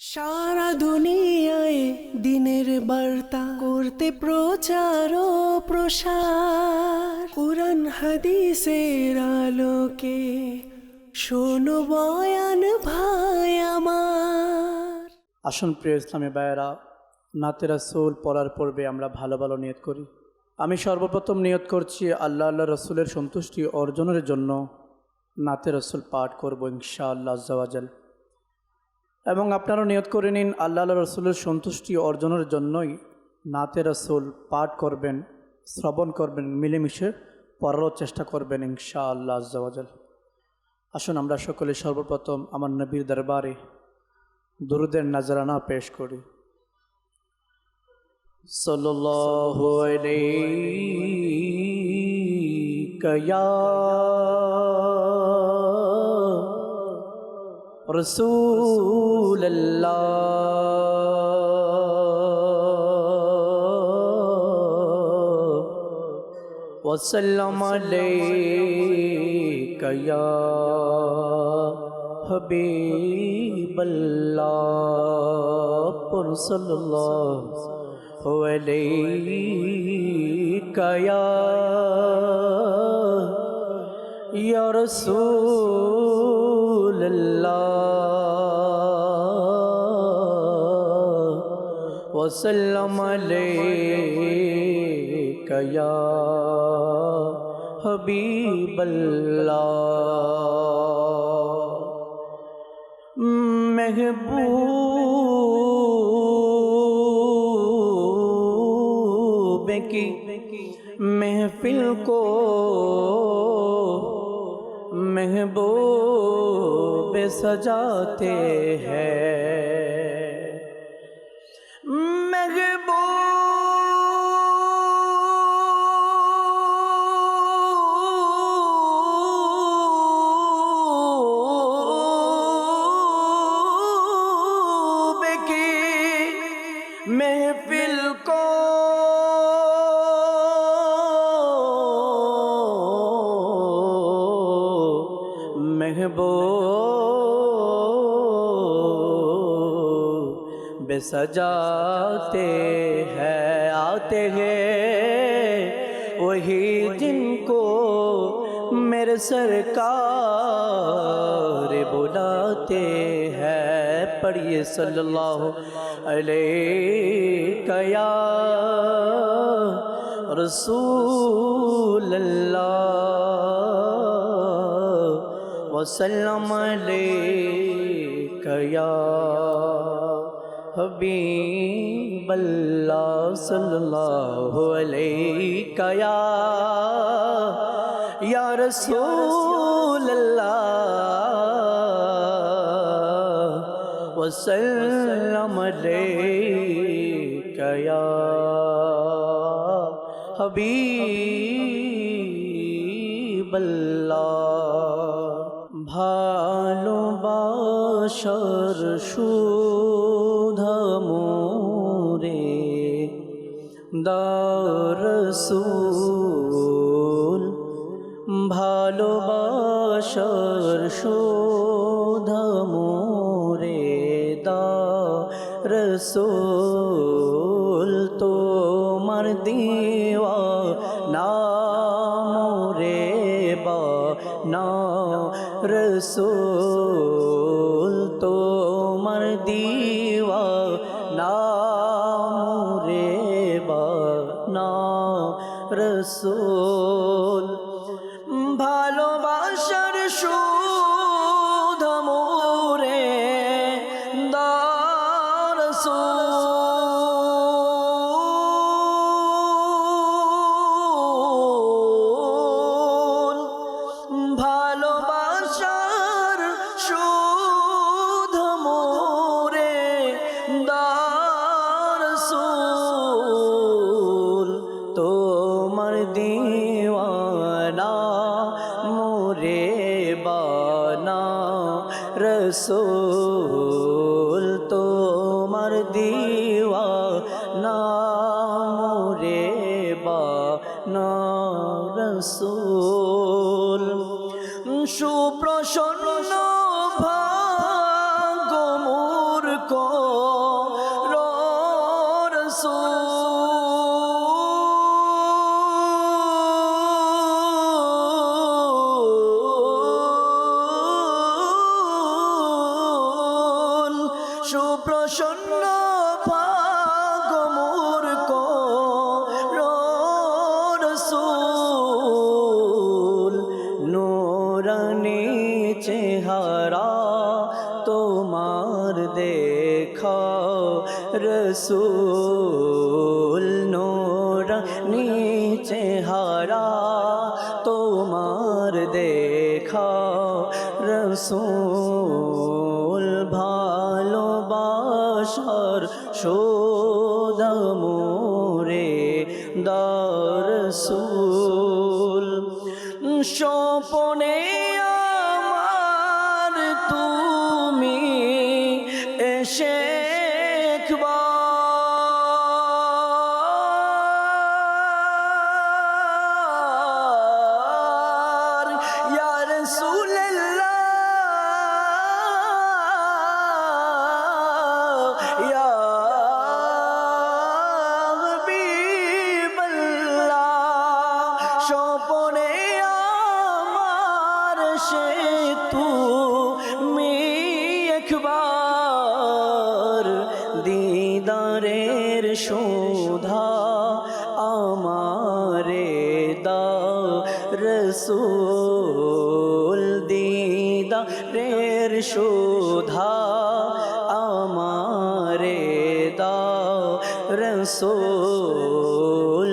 সারা দুনিয়ায় দিনের বার্তা করতে প্রচার ও প্রসার, কুরআন হাদিসের আলোকে শোনো বয়ান ভাই আমার। আসুন প্রিয় ইসলামী ভাইয়েরা, নাতে রাসূল পড়ার পূর্বে আমরা ভালো ভালো নিয়ত করি। আমি সর্বপ্রথম নিয়ত করছি আল্লাহ রসুলের সন্তুষ্টি অর্জনের জন্য নাতে রাসূল পাঠ করব ইনশাআল্লাহ আজ্জা ওয়া জাল। এবং আপনারা নিয়ত করে নিন আল্লাহ রসুলের সন্তুষ্টি অর্জনের জন্যই নাতে রাসূল পাঠ করবেন, শ্রবণ করবেন, মিলেমিশে পড়ারও চেষ্টা করবেন ইনশাআল্লাহ আজ্জা ওয়া জাল। আসুন আমরা সকলে সর্বপ্রথম আমার নবীর দরবারে দুরুদের নজরানা পেশ করি। সাল্লাল্লাহু আলাইকা ইয়া রাসূলুল্লাহ, ওয়া সাল্লাম আলাইকা ইয়া হাবিবাল্লাহ, সাল্লাল্লাহু আলাইকা ইয়া রাসূলুল্লাহ, ওয়া সাল্লাম আলাইকা ইয়া হাবিবাল্লাহ। महबूब की महफिल को महबूब सजाते हैं, महफिल को महबूब सजाते हैं, आते हैं वही जिनको मेरे सरकार बुलाते हैं। पढ़िए सल्लल्लाहु अलैका या रसूलल्लाह, व सल्लम अलैका या हबीबल्लाह, सल्लल्लाहु अलैका या रसूलल्लाह, व सल्लम अलैका या हबीबल्लाह। ভালোবাসার সুধা মোরে দাও রাসূল, ভালোবাসার সুধা মোরে দাও রাসূল, তোমার দিওয়ানা মোরে বানা রসূল, তোমার দিওয়ানা মোরে বানা রসূল, ভালোবাসার সুধা মোরে দাও রাসূল, ভালোবাসার সুধা মোরে দাও রাসূল, তোমার দিওয়ানা মোরে বানা রসূল, তোমার দিওয়ানা মোরে বানা রসূল। সুপ্রসন্ন ভাগ্য মোর রসূল সুপ্রসন্ন ভাগমূর রসূল নূরানী চেহারা তোমার দেখা রসূল নূরানী চেহারা তোমার দেখা রসূল ভালোবাসার শোধামোরে দরসূল স্বপনে আমার তুমি এসে একবার ইয়া রাসূলুল্লাহ ইয়া হাবিবাল্লাহ স্বপনে আমার সে তুমি একবার দিদারের শোধা আমারে দাও রসূল দিদারের শোধা আমারে দাও রসূল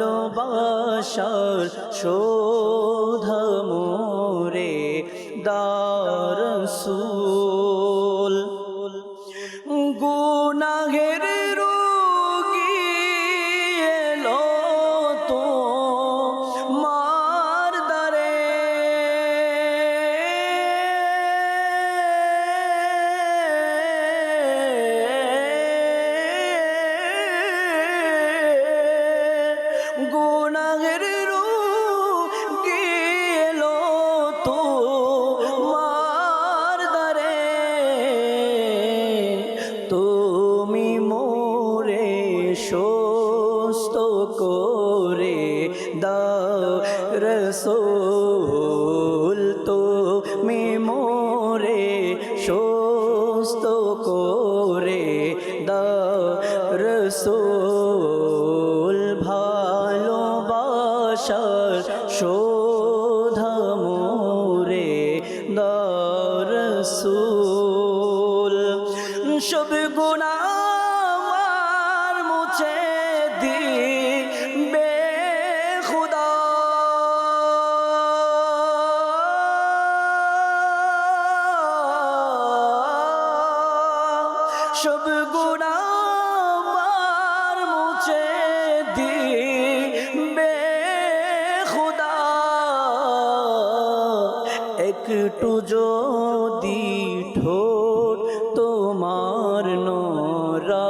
ভালোবাসার শোধা মোরে দাও রসূল গুনাহের রোগী এলো তো মার দ্বারে গুনাহের রোগী এলো তো মার দ্বারে তুমি মোরে সুস্থ করে দাও রসূল তুমি মোরে সুস্থ করে দাও রসূল ভালোবাসার শোধা মোরে দাও রসূল সব গুনাহ আমার মুছে দিবে খুদা সব গুনাহ আমার মুছে দিবে খুদা একটু যদি ঠোঁট তোমার নোরা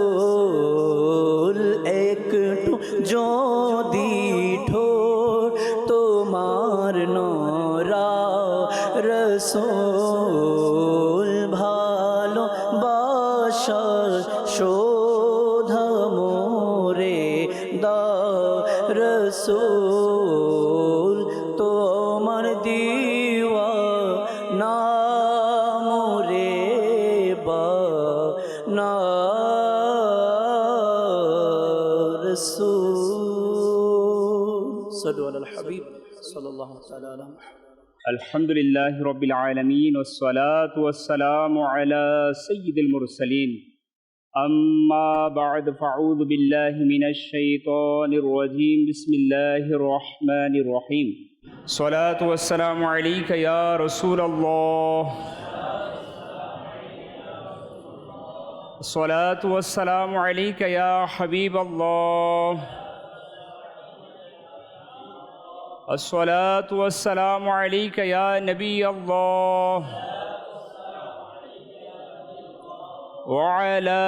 রসূল একটু যদি ঠোঁট তোমার নোরা রসূল ভালোবাসার শোধা মোরে দাও রসূল তোমার দিওয়া না মোরে বা না রসূল সাল্লু আলাল হাবিব সাল্লাল্লাহু তাআলা আলা মুহাম্মদ الحمد لله رب العالمين والصلاة والسلام على سيد المرسلين أما بعد فأعوذ بالله من الشيطان الرجيم بسم الله الرحمن الرحيم الصلاة والسلام عليك يا رسول الله الصلاة والسلام عليك يا حبيب الله الصلاة والسلام عليك يا نبي الله وعلى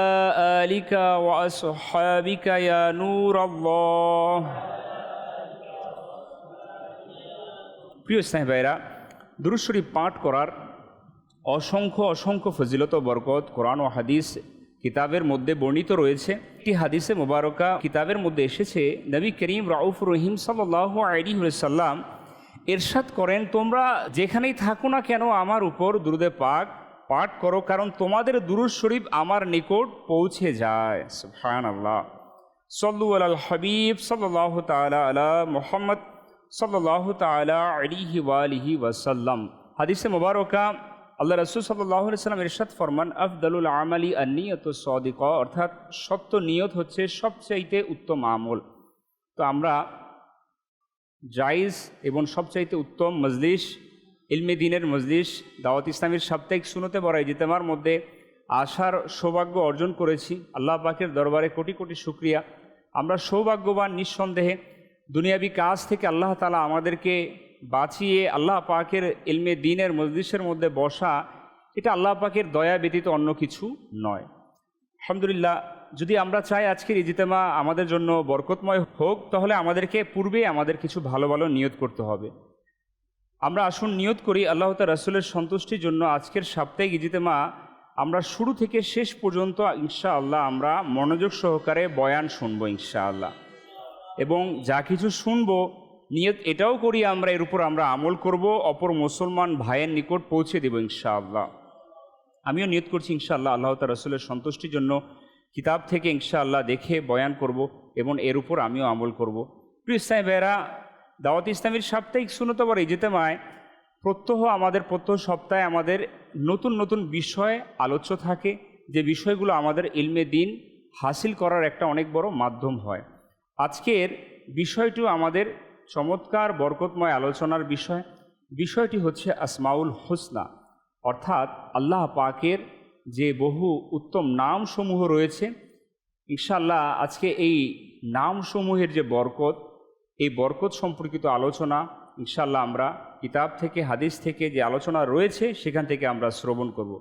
آلك وأصحابك يا نور الله প্রিয় স্নেহ ভাইরা দুরূদ শরীফ পাঠ করার অসংখ্য অসংখ্য ফজিলত ও বরকত কোরআন ও হাদিস কিতাবের মধ্যে বর্ণিত রয়েছে। একটি হাদিসে মোবারকা কিতাবের মধ্যে এসেছে, নবী করিম রাউফুর রহিম সাল্লাল্লাহু আলাইহি ওয়াসাল্লাম ইরশাদ করেন, তোমরা যেখানেই থাকো না কেন আমার উপর দুরূদে পাক পাঠ করো, কারণ তোমাদের দুরূদ শরীফ আমার নিকট পৌঁছে যায়। সুবহানাল্লাহ। সাল্লু আলাল হাবিব সাল্লাল্লাহু তাআলা আলা মুহাম্মদ সাল্লাল্লাহু তাআলা আলাইহি ওয়া আলিহি ওয়াসাল্লাম। হাদিসে মোবারকা আল্লাহ রাসূল সাল্লাল্লাহু আলাইহি ওয়াসাল্লাম ইরশাদ ফরমান, আফদালুল আমালি আন-নিয়াতুস সাদিকা, অর্থাৎ সত্য নিয়ত হচ্ছে সবচাইতে উত্তম আমল। তো আমরা জায়েজ এবং সবচাইতে উত্তম মজলিস, ইলমে দ্বীনের মজলিস দাওয়াত ইসলামীর সাপ্তাহিক সুন্নতে বড় ইজতেমার মধ্যে আসার সৌভাগ্য অর্জন করেছি। আল্লাহ পাকের দরবারে কোটি কোটি শুকরিয়া। আমরা সৌভাগ্যবান নিঃসন্দেহে। দুনিয়াবি কাজ থেকে আল্লাহ তাআলা আমাদেরকে বাঁচিয়ে আল্লাহ পাকের ইলমে দ্বীনের মজলিসের মধ্যে বসা, এটা আল্লাহ পাকের দয়া ব্যতীত অন্য কিছু নয়। আলহামদুলিল্লাহ। যদি আমরা চাই আজকের ইজতেমা আমাদের জন্য বরকতময় হোক, তাহলে আমাদেরকে পূর্বে আমাদের কিছু ভালো ভালো নিয়ত করতে হবে। আমরা আসুন নিয়ত করি আল্লাহ তাআলা রাসূলের সন্তুষ্টির জন্য আজকের সাপ্তাহিক ইজতেমা আমরা শুরু থেকে শেষ পর্যন্ত ইনশাআল্লাহ আমরা মনোযোগ সহকারে বয়ান শুনবো ইনশাআল্লাহ, এবং যা কিছু শুনবো নিয়ত এটাও করি আমরা এর উপর আমরা আমল করব, অপর মুসলমান ভাইয়ের নিকট পৌঁছে দেব ইনশাআল্লাহ। আমিও নিয়ত করছি ইনশাআল্লাহ আল্লাহ তাআলা রাসূলের সন্তুষ্টির জন্য কিতাব থেকে ইনশাআল্লাহ দেখে বয়ান করব এবং এর উপর আমিও আমল করব। প্রিয় ইসলামী ভাইয়েরা, দাওয়াত ইসলামীর সাপ্তাহিক সুন্নত বড় ইজতেমায় প্রত্যহ সপ্তাহে আমাদের নতুন নতুন বিষয় আলোচ্য থাকে, যে বিষয়গুলো আমাদের ইলমে দ্বীন হাসিল করার একটা অনেক বড় মাধ্যম হয়। আজকের বিষয়টিও আমাদের চমৎকার বরকতময় আলোচনার বিষয়টি হচ্ছে আসমাউল হুসনা, অর্থাৎ আল্লাহ পাকের যে বহু উত্তম নামসমূহ রয়েছে। ইনশাআল্লাহ আজকে এই নামসমূহের যে বরকত, এই বরকত সম্পর্কিত আলোচনা ইনশাআল্লাহ আমরা কিতাব থেকে হাদিস থেকে যে আলোচনা রয়েছে সেখান থেকে আমরা শ্রবণ করব।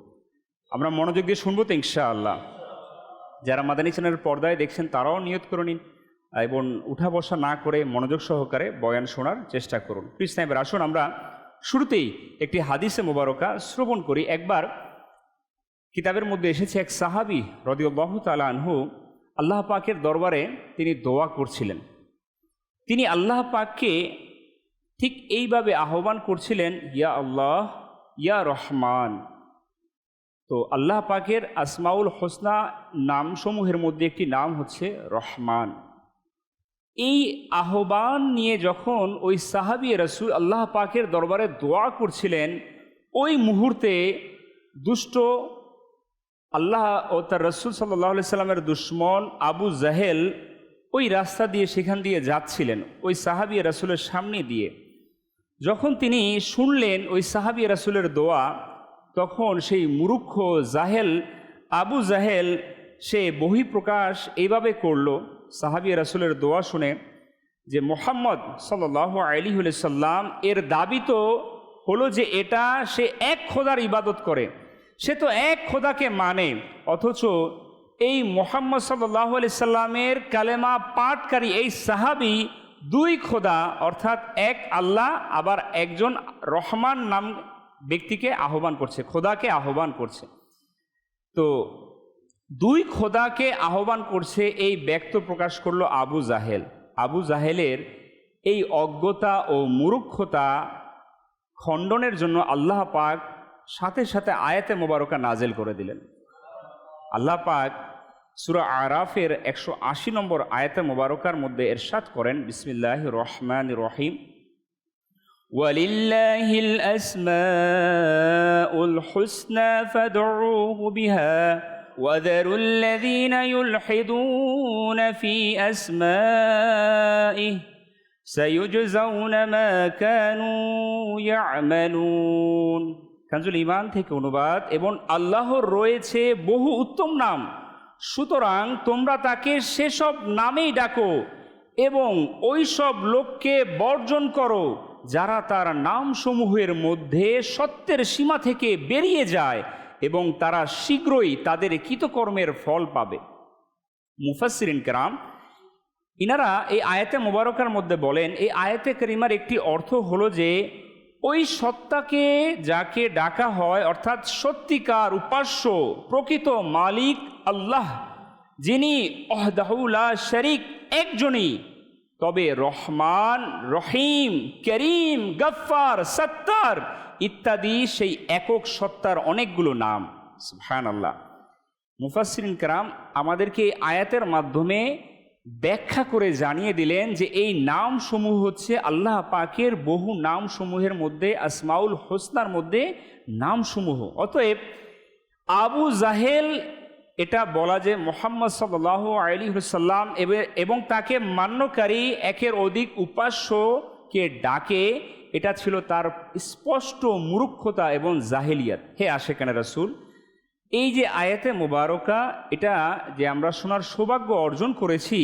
আমরা মনোযোগ দিয়ে শুনবো তো ইনশাআল্লাহ। যারা মাদানী চ্যানেলের পর্দায় দেখছেন তারাও নিয়ত করে নিন এবং উঠা বসা না করে মনোযোগ সহকারে বয়ান শোনার চেষ্টা করুন। প্লিজ সাহেব, আসুন আমরা শুরুতেই একটি হাদিসে মোবারকা শ্রবণ করি। একবার কিতাবের মধ্যে এসেছে, এক সাহাবী রাদিয়াল্লাহু তাআলা আনহু আল্লাহ পাকের দরবারে তিনি দোয়া করছিলেন। তিনি আল্লাহ পাককে ঠিক এইভাবে আহ্বান করছিলেন, ইয়া আল্লাহ ইয়া রহমান। তো আল্লাহ পাকের আসমাউল হোসনা নামসমূহের মধ্যে একটি নাম হচ্ছে রহমান। এই আহ্বান নিয়ে যখন ওই সাহাবী রাসূল আল্লাহ পাকের দরবারে দোয়া করছিলেন, ওই মুহূর্তে দুষ্ট আল্লাহ ও তার রাসূল সাল্লাল্লাহু আলাইহি সাল্লামের দুশমন আবু জাহেল ওই রাস্তা দিয়ে সেখান দিয়ে যাচ্ছিলেন ওই সাহাবী রাসূলের সামনে দিয়ে। যখন তিনি শুনলেন ওই সাহাবী রাসূলের দোয়া, তখন সেই মূর্খ জাহেল আবু জাহেল সে বহিঃপ্রকাশ এইভাবে করল সাহাবী রাসূলের দোয়া শুনে, যে মুহাম্মদ সাল্লাল্লাহু আলাইহি ওয়াসাল্লাম এর দাবি তো হলো যে এটা সে এক খোদার ইবাদত করে, সে তো এক খোদাকে মানে, অথচ এই মুহাম্মদ সাল্লাল্লাহু আলাইহি সাল্লামের কালেমা পাঠকারী এই সাহাবী দুই খোদা অর্থাৎ এক আল্লাহ আবার একজন রহমান নাম ব্যক্তিকে আহ্বান করছে, খোদাকে আহ্বান করছে। তো দুই খোদাকে আহ্বান করছে, এই ব্যক্ত প্রকাশ করলো আবু জাহেল। আবু জাহেলের এই অজ্ঞতা ও মূর্খতা খণ্ডনের জন্য আল্লাহ পাক সাথে সাথে আয়াতে মোবারকা নাজেল করে দিলেন। আল্লাহ পাক সূরা আরাফের 180 নম্বর আয়াতে মোবারকার মধ্যে ইরশাদ করেন, বিসমিল্লাহির রহমানির রহিম, ওয়ালিল্লাহিল আসমাউল হুসনা ফাদউহু বিহা ওয়াযারুল্লাযীনা ইউলহিদুনা ফি আসমাইহি সায়ুজজাউনা মা কানু ইয়ামালুন। কানজুল ঈমান থেকে অনুবাদ। এবং আল্লাহর রয়েছে বহু উত্তম নাম, সুতরাং তোমরা তাকে সেসব নামেই ডাকো এবং ওই সব লোককে বর্জন করো যারা তার নামসমূহের মধ্যে সত্যের সীমা থেকে বেরিয়ে যায় এবং তারা শীঘ্রই তাদের কৃতকর্মের ফল পাবে। মুফাসসিরিন কেরাম ইনারা এই আয়াতে মোবারকার মধ্যে বলেন, এই আয়াতে কারিমার একটি অর্থ হলো যে ওই সত্তাকে যাকে ডাকা হয়, অর্থাৎ সত্যিকার উপাস্য প্রকৃত মালিক আল্লাহ, যিনি ওয়াহদাহু লা শারীক, একজনই, তবে রহমান, রহিম, করিম, গফফার, সত্তার ইত্যাদি সেই একক সত্তার অনেকগুলো নাম। সুবহানাল্লাহ। মুফাসসিরিন কেরাম আমাদেরকে এই আয়াতের মাধ্যমে ব্যাখ্যা করে জানিয়ে দিলেন যে এই নামসমূহ হচ্ছে আল্লাহ পাকের বহু নামসমূহের মধ্যে, আসমাউল হোসনার মধ্যে নামসমূহ। অতএব আবু জাহেল এটা বলা যে মুহাম্মদ সাল্লাল্লাহু আলাইহি ওয়াসাল্লাম এবং তাকে মান্যকারী একের অধিক উপাস্যকে ডাকে, এটা ছিল তার স্পষ্ট মূর্খতা এবং জাহেলিয়াত। হে আশিকানে রাসূল, এই যে আয়াতে মুবারকা, এটা যে আমরা শোনার সৌভাগ্য অর্জন করেছি,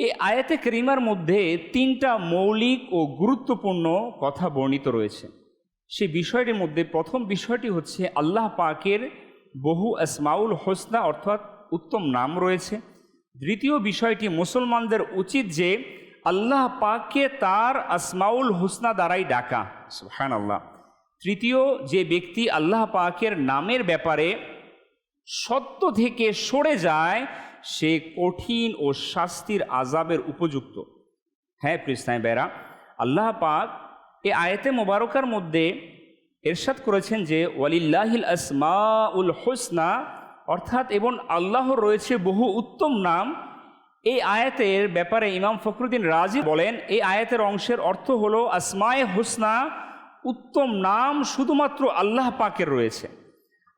এই আয়াতে কারিমার মধ্যে 3টা মৌলিক ও গুরুত্বপূর্ণ কথা বর্ণিত রয়েছে। সেই বিষয়টির মধ্যে প্রথম বিষয়টি হচ্ছে আল্লাহ পাকের বহু আসমাউল হোসনা অর্থাৎ উত্তম নাম রয়েছে। দ্বিতীয় বিষয়টি মুসলমানদের উচিত যে আল্লাহ পাককে তার আসমাউল হোসনা দ্বারাই ডাকা। সুবহানাল্লাহ। তৃতীয়, যে ব্যক্তি আল্লাহ পাকের নামের ব্যাপারে সত্য থেকে সরে যায় সে কঠিন ও শাস্তির আযাবের উপযুক্ত। হ্যাঁ প্রিয় ইসলামী ভাইরা, আল্লাহ পাক এই আয়াতে মোবারকার মধ্যে ইরশাদ করেছেন যে ওয়ালিল্লাহিল আসমাউল হোসনা, অর্থাৎ এবং আল্লাহর রয়েছে বহু উত্তম নাম। এই আয়াতের ব্যাপারে ইমাম ফখরুদ্দিন রাজি বলেন, এই আয়াতের অংশের অর্থ হলো আসমায়ে হোসনা, উত্তম নাম শুধুমাত্র আল্লাহ পাকের রয়েছে।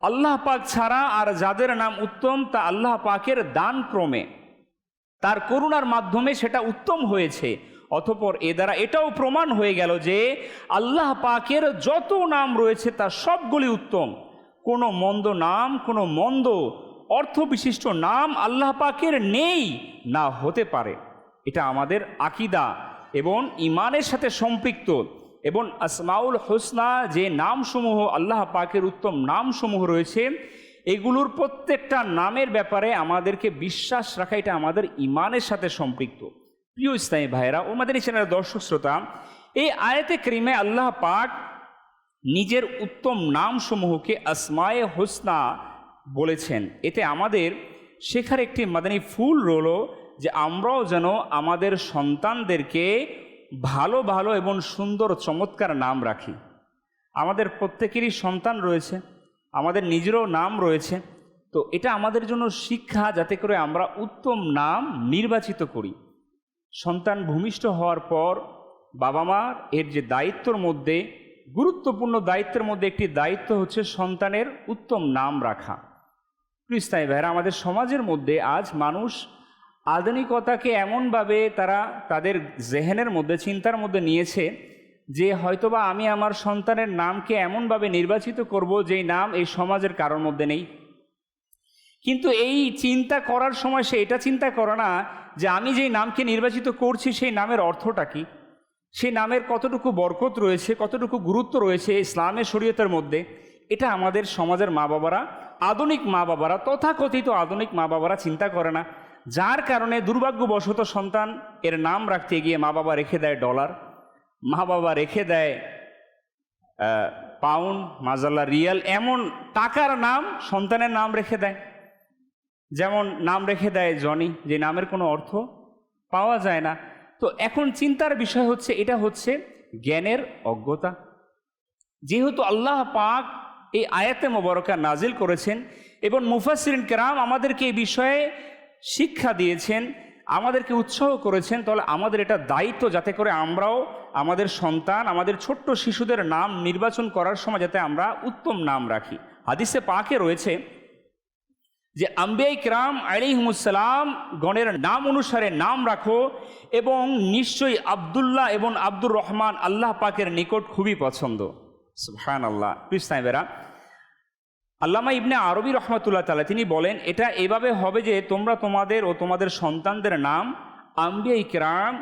আল্লাহ পাক ছাড়া আর যাদের নাম উত্তম তা আল্লাহ পাকের দান ক্রমে, তার করুণার মাধ্যমে সেটা উত্তম হয়েছে। অতঃপর এ দ্বারা এটাও প্রমাণ হয়ে গেল যে আল্লাহ পাকের যত নাম রয়েছে তা সবগুলি উত্তম। কোনো মন্দ নাম, কোনো মন্দ অর্থবিশিষ্ট নাম আল্লাহ পাকের নেই, না হতে পারে। এটা আমাদের আকীদা এবং ঈমানের সাথে সম্পৃক্ত। এবং আসমাউল হোসনা যে নামসমূহ আল্লাহ পাকের উত্তম নামসমূহ রয়েছে, এগুলোর প্রত্যেকটা নামের ব্যাপারে আমাদেরকে বিশ্বাস রাখা, এটা আমাদের ঈমানের সাথে সম্পৃক্ত। প্রিয় ইসলামী ভাইয়েরা ও আমাদের চ্যানেলের দর্শক শ্রোতা, এই আয়াতে কারিমে আল্লাহ পাক নিজের উত্তম নামসমূহকে আসমায়ে হোসনা বলেছেন। এতে আমাদের শেখার একটি মাদানী ফুল রইল যে আমরাও যেন আমাদের সন্তানদেরকে ভালো ভালো এবং সুন্দর চমৎকার নাম রাখি। আমাদের প্রত্যেকেরই সন্তান রয়েছে, আমাদের নিজেরও নাম রয়েছে, তো এটা আমাদের জন্য শিক্ষা যাতে করে আমরা উত্তম নাম নির্বাচিত করি। সন্তান ভূমিষ্ঠ হওয়ার পর বাবা মার এর যে দায়িত্বর মধ্যে, গুরুত্বপূর্ণ দায়িত্বের মধ্যে একটি দায়িত্ব হচ্ছে সন্তানের উত্তম নাম রাখা। প্রিয় ইসলামী ভাইরা, আমাদের সমাজের মধ্যে আজ মানুষ আধুনিকতাকে এমনভাবে তারা তাদের জেহেনের মধ্যে, চিন্তার মধ্যে নিয়েছে যে হয়তোবা আমি আমার সন্তানের নামকে এমনভাবে নির্বাচিত করব যেই নাম এই সমাজের কারোর মধ্যে নেই। কিন্তু এই চিন্তা করার সময় সে এটা চিন্তা করে না যে আমি যেই নামকে নির্বাচিত করছি সেই নামের অর্থটা কি, সেই নামের কতটুকু বরকত রয়েছে, কতটুকু গুরুত্ব রয়েছে ইসলামের শরীয়তের মধ্যে। এটা আমাদের সমাজের মা বাবারা, আধুনিক মা বাবারা, তথাকথিত আধুনিক মা বাবারা চিন্তা করে না। যার কারণে দুর্ভাগ্যবশত সন্তান এর নাম রাখতে গিয়ে মা বাবা রেখে দেয় ডলার, মা বাবা রেখে দেয় পাউন্ড, মাজাল্লা, রিয়াল, এমন টাকার নাম সন্তানের নাম রেখে দেয়। যেমন নাম রেখে দেয় জনি, যে নামের কোনো অর্থ পাওয়া যায় না। তো এখন চিন্তার বিষয় হচ্ছে, এটা হচ্ছে জ্ঞানের অজ্ঞতা। যেহেতু আল্লাহ পাক এই আয়াতে মোবারকা নাজিল করেছেন এবং মুফাসসিরিন কেরাম আমাদেরকে এই বিষয়ে শিক্ষা দিয়েছেন, আমাদেরকে উৎসাহ করেছেন, তাহলে আমাদের এটা দায়িত্ব যাতে করে আমরাও আমাদের সন্তান, আমাদের ছোট্ট শিশুদের নাম নির্বাচন করার সময় যাতে আমরা উত্তম নাম রাখি। হাদিসে পাকে রয়েছে যে আম্বিয়া কিরাম আলাইহিমুসসালাম গণের নাম অনুসারে নাম রাখো এবং নিশ্চয়ই আব্দুল্লাহ এবং আব্দুর রহমান আল্লাহ পাকের নিকট খুবই পছন্দ। সুবহানাল্লাহ। কৃষ্ণাইবেরা আল্লামা ইবনে আরবি রহমাতুল্লাহ তাআলা তিনি বলেন, এটা এভাবে হবে যে তোমরা তোমাদের ও তোমাদের সন্তানদের নাম আম্বিয়া কিরাম